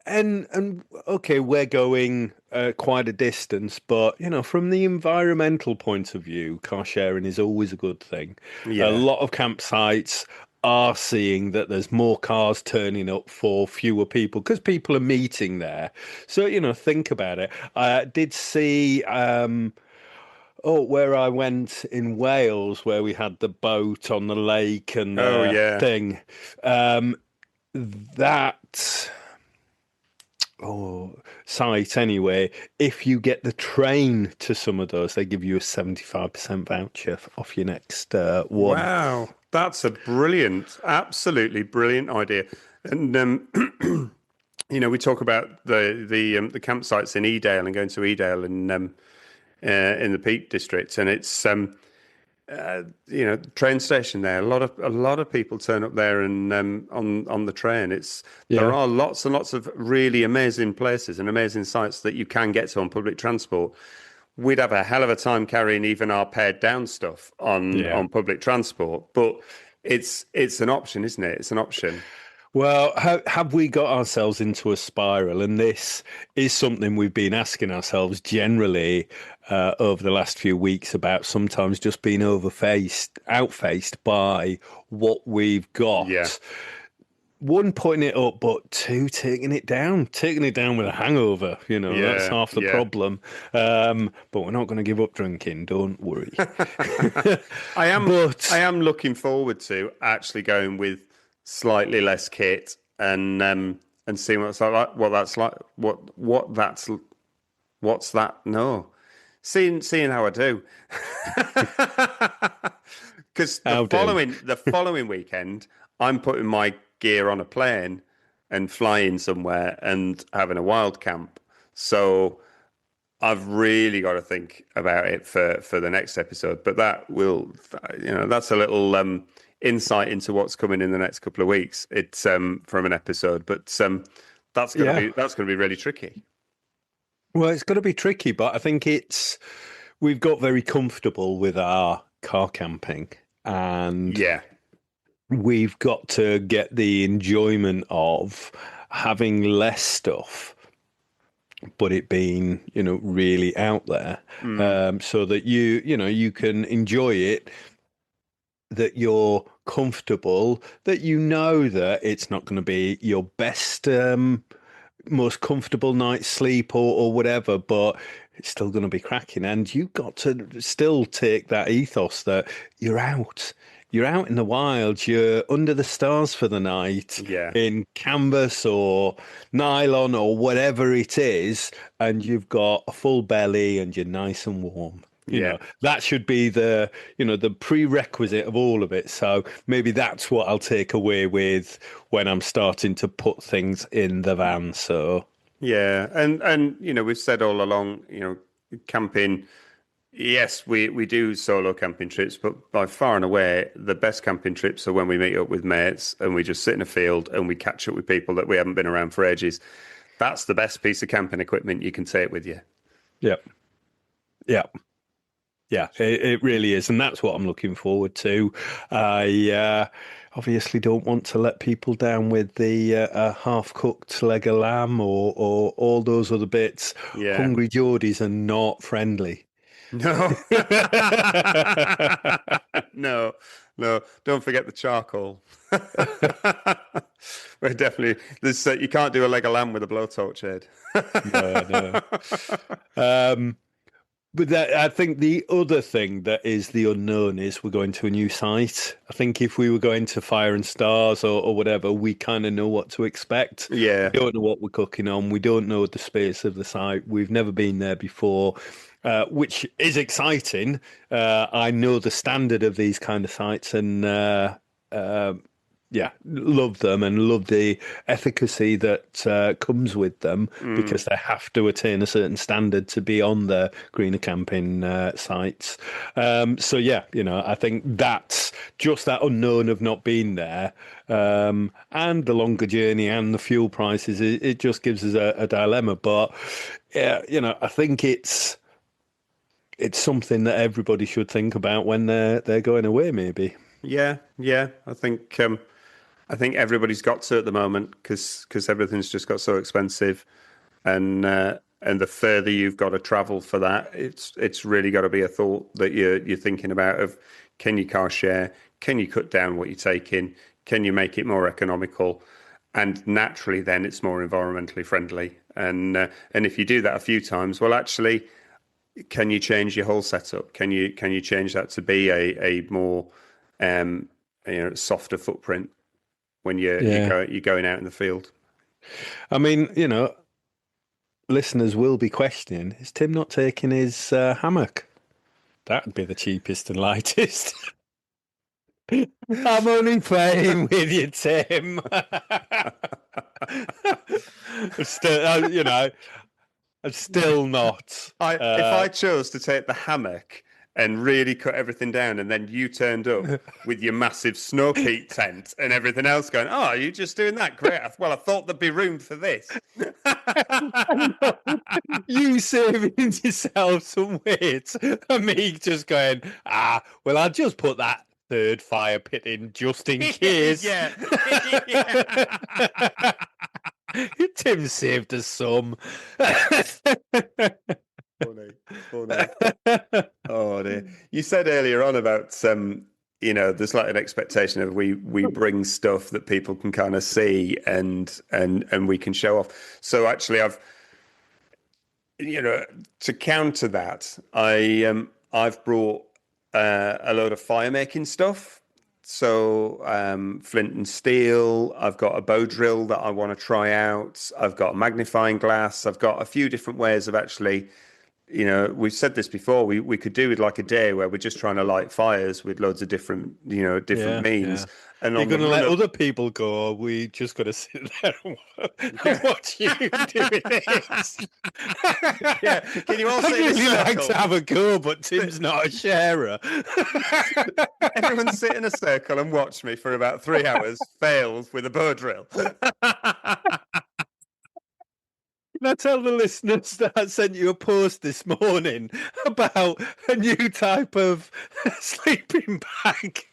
and okay, we're going quite a distance, but from the environmental point of view, car sharing is always a good thing. Yeah. A lot of campsites are seeing that there's more cars turning up for fewer people because people are meeting there. So think about it. I did see where I went in Wales, where we had the boat on the lake and the thing. That site anyway, if you get the train to some of those, they give you a 75% voucher off your next one. Wow, that's a absolutely brilliant idea. And we talk about the campsites in Edale and going to Edale in the Peak District, and it's train station there. A lot of people turn up there and on the train. There are lots and lots of really amazing places and amazing sites that you can get to on public transport. We'd have a hell of a time carrying even our pared down stuff on public transport, but it's an option, isn't it? It's an option. Well, have we got ourselves into a spiral? And this is something we've been asking ourselves generally over the last few weeks about sometimes just being outfaced by what we've Yeah, got. One, putting it up, but two, taking it down with a hangover. That's yeah, half the yeah. problem. But we're not going to give up drinking. Don't worry. I am I But am looking forward to actually going with slightly less kit and seeing what that's like, what's that? No, seeing how I do. Because how do? the following weekend, I'm putting my gear on a plane and flying somewhere and having a wild camp. So I've really got to think about it for the next episode. But that's a little insight into what's coming in the next couple of weeks. It's from an episode, but Yeah. that's gonna be really tricky. Well, it's going to be tricky, but I think we've got very comfortable with our car camping, and Yeah, we've got to get the enjoyment of having less stuff, but it being, really out there, mm, so that you can enjoy it, that you're comfortable, that that it's not going to be your best, most comfortable night's sleep or whatever, but it's still going to be cracking. And you've got to still take that ethos that you're out. You're out in the wild. You're under the stars for the night yeah, in canvas or nylon or whatever it is, and you've got a full belly and you're nice and warm. yeah. That should be the prerequisite of all of it. So maybe that's what I'll take away with when I'm starting to put things in the van. So Yeah, and we've said all along, camping. Yes, we do solo camping trips, but by far and away, the best camping trips are when we meet up with mates and we just sit in a field and we catch up with people that we haven't been around for ages. That's the best piece of camping equipment you can take with you. yeah, yeah. Yeah, it really is, and that's what I'm looking forward to. I obviously don't want to let people down with the half-cooked leg of lamb or all those other bits. Yeah. Hungry Geordies are not friendly. No. No, no. Don't forget the charcoal. We're definitely you can't do a leg of lamb with a blowtorch, Ed. No, no. But I think the other thing that is the unknown is we're going to a new site. I think if we were going to Fire and Stars or whatever, we kind of know what to expect. Yeah. We don't know what we're cooking on. We don't know the space of the site. We've never been there before, which is exciting. I know the standard of these kind of sites, and yeah, love them and love the efficacy that comes with them, Mm. because they have to attain a certain standard to be on the greener camping sites. So yeah, I think that's just that unknown of not being there, and the longer journey and the fuel prices. It just gives us a dilemma, but yeah, I think it's something that everybody should think about when they're going away, maybe. Yeah, yeah. I think everybody's got to at the moment because everything's just got so expensive, and the further you've got to travel for that, it's really got to be a thought that you're thinking about of, can you car share? Can you cut down what you're taking? Can you make it more economical? And naturally, then it's more environmentally friendly. And if you do that a few times, well, actually, can you change your whole setup? Can you change that to be a more softer footprint when Yeah. you're going out in the field? I mean, listeners will be questioning, is Tim not taking his hammock? That'd be the cheapest and lightest. I'm only playing with you, Tim. Still, I'm still not. If I chose to take the hammock and really cut everything down, and then you turned up with your massive snow peak tent and everything else going, oh, are you just doing that? Great. Well, I thought there'd be room for this. You saving yourself some weight, and me just going, well, I'll just put that third fire pit in just in case. Yeah. Tim saved us some. Funny. Oh dear. You said earlier on about there's like an expectation of we bring stuff that people can kind of see and we can show off. So actually to counter that, I've brought a load of fire making stuff. So flint and steel. I've got a bow drill that I want to try out. I've got a magnifying glass. I've got a few different ways of actually. We've said this before. We could do it like a day where we're just trying to light fires with loads of different means. Yeah. And you're on going to let other people go. We just got to sit there and watch you doing this. Yeah, can you all I'd sit in a really like circle? to have a go, but Tim's not a sharer. Everyone sit in a circle and watch me for about 3 hours. Fails with a bow drill. Can I tell the listeners that I sent you a post this morning about a new type of sleeping bag?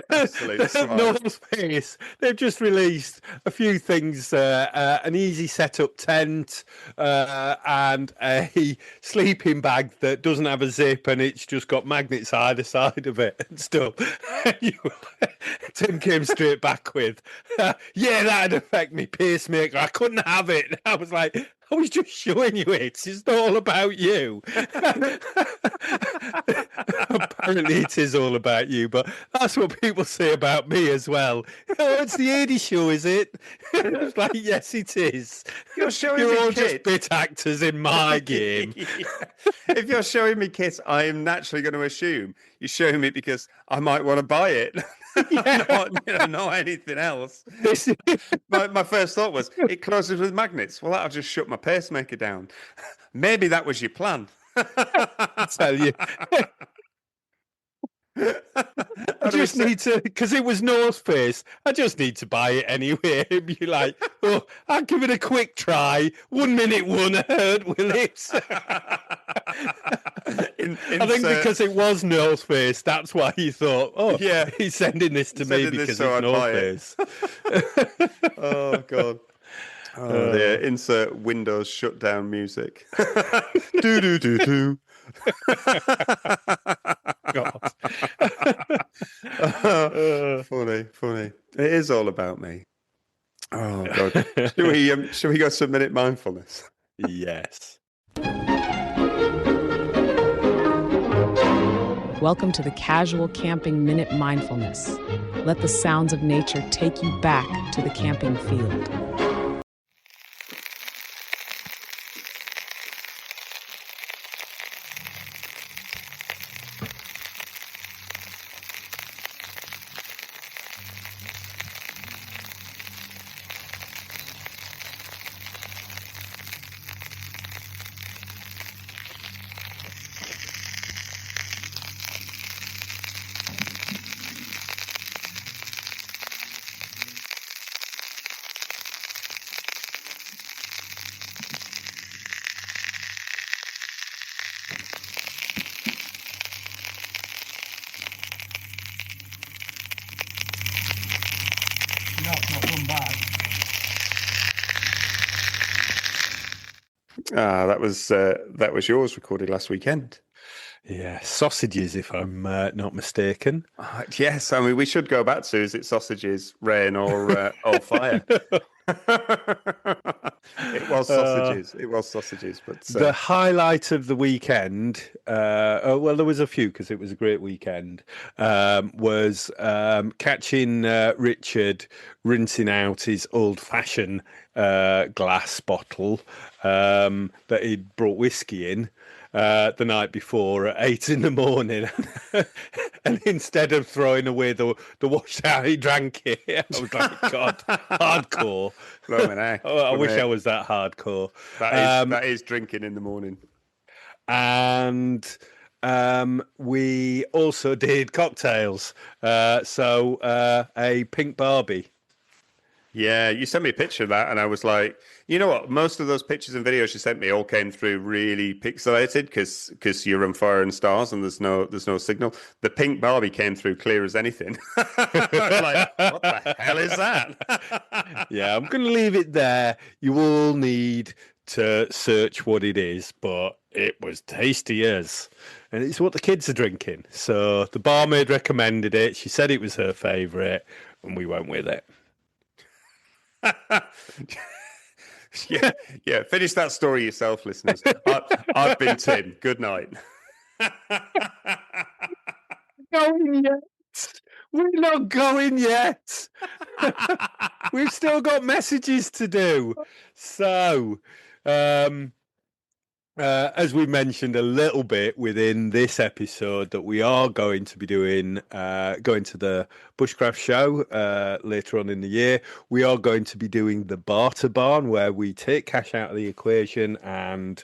Absolute smart. North Face. They've just released a few things: an easy setup tent and a sleeping bag that doesn't have a zip, and it's just got magnets either side of it and stuff. Tim came straight back with, "Yeah, that'd affect me pacemaker. I couldn't have it." I was like, I was just showing you it. It's all about you. Apparently, it is all about you, but that's what people say about me as well. Oh, it's the 80s show, is it? It's like, yes, it is. You're showing You're me all kit. just bit actors in my game. If you're showing me kit, I am naturally going to assume you're showing me because I might want to buy it. Not anything else. My first thought was it closes with magnets. Well, that'll just shut my pacemaker down. Maybe that was your plan. I tell you. I just need to, because it was North Face, I just need to buy it anyway. And be like, oh, I'll give it a quick try. 1 minute won't hurt, will it? I think because it was North Face, that's why he thought, oh, yeah, he's sending this to me because it's North Face. Oh, God. Oh, dear. Insert Windows shutdown music. Do, do, do, do. God. Funny. It is all about me. Oh God. Should we go to minute mindfulness? Yes. Welcome to the Casual Camping Minute Mindfulness. Let the sounds of nature take you back to the camping field. That was yours recorded last weekend. Yeah, sausages, if I'm not mistaken. Yes, I mean we should go back to: is it sausages, rain, or fire? It was sausages. But the highlight of the weekend, well, there was a few because it was a great weekend. Was catching Richard rinsing out his old-fashioned glass bottle that he'd brought whiskey in. The night before at 8 a.m, and instead of throwing away the washed out, he drank it. I was like, God, hardcore. I wish I was that hardcore. That is drinking in the morning. And we also did cocktails. So a pink Barbie. Yeah, you sent me a picture of that, and I was like, you know what? Most of those pictures and videos you sent me all came through really pixelated because you're on fire and stars and there's no signal. The pink Barbie came through clear as anything. I was like, what the hell is that? Yeah, I'm going to leave it there. You will need to search what it is, but it was tasty as, and it's what the kids are drinking. So the barmaid recommended it. She said it was her favourite, and we went with it. Yeah, yeah. Finish that story yourself, listeners. I've been Tim. Good night. Going yet? We're not going yet. We've still got messages to do. So, as we mentioned a little bit within this episode, that we are going to be doing, going to the Bushcraft show later on in the year. We are going to be doing the barter barn, where we take cash out of the equation and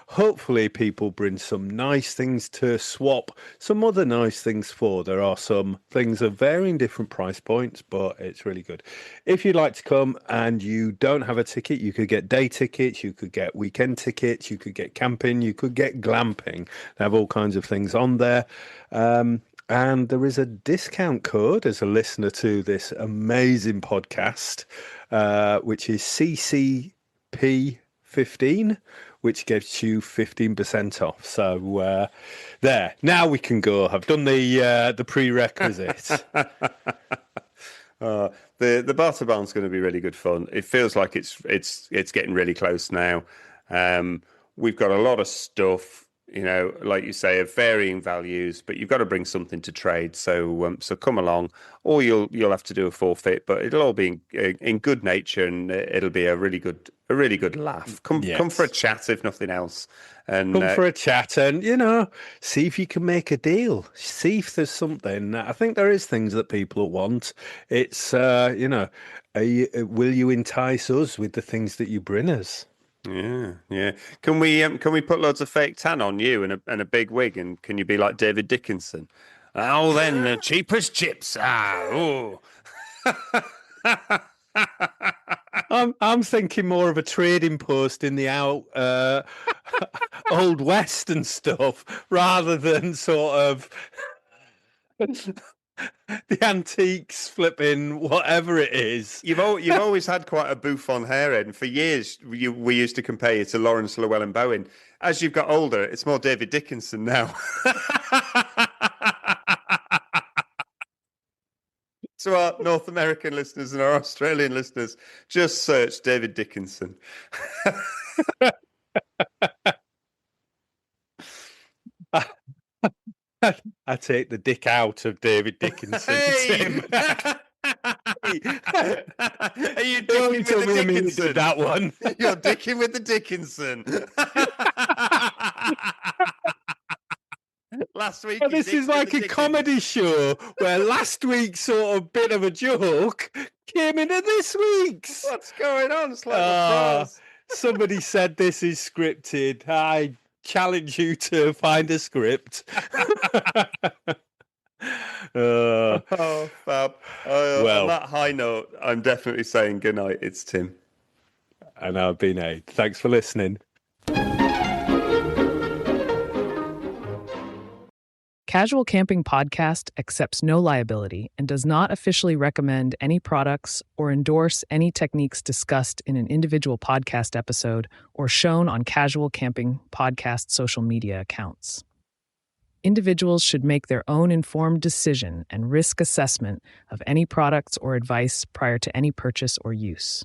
hopefully people bring some nice things to swap some other nice things for. There are some things of varying different price points, but it's really good. If you'd like to come and you don't have a ticket, you could get day tickets, you could get weekend tickets, you could get camping, you could get glamping. They have all kinds of things on there. And there is a discount code as a listener to this amazing podcast, which is CCP15, which gives you 15% off. So there, now we can go. I've done the prerequisite. The barter barn's going to be really good fun. It feels like it's getting really close now. We've got a lot of stuff, like you say, of varying values, but you've got to bring something to trade. So come along, or you'll have to do a forfeit, but it'll all be in good nature, and it'll be a really good laugh. Come for a chat, if nothing else. And come for a chat, and see if you can make a deal. See if there's something. I think there is things that people want. It's will you entice us with the things that you bring us? Yeah. Can we put loads of fake tan on you and a big wig, and can you be like David Dickinson? Oh, then the cheapest chips. Oh. I'm thinking more of a trading post in the old west and stuff, rather than sort of the antiques flipping whatever it is. You've always had quite a bouffant hairhead, and for years we used to compare you to Lawrence Llewellyn-Bowen. As you've got older, it's more David Dickinson now. To our North American listeners and our Australian listeners, just search David Dickinson. I take the dick out of David Dickinson. Hey! Are you dicking with the Dickinson? That one. You're dicking with the Dickinson. Last week, well, this is like a comedy show where last week's sort of bit of a joke came into this week's. What's going on? It's like somebody said this is scripted. I challenge you to find a script. Fab. Well, on that high note, I'm definitely saying goodnight. It's Tim. And I've been Aid. Thanks for listening. Casual Camping Podcast accepts no liability and does not officially recommend any products or endorse any techniques discussed in an individual podcast episode or shown on Casual Camping Podcast social media accounts. Individuals should make their own informed decision and risk assessment of any products or advice prior to any purchase or use.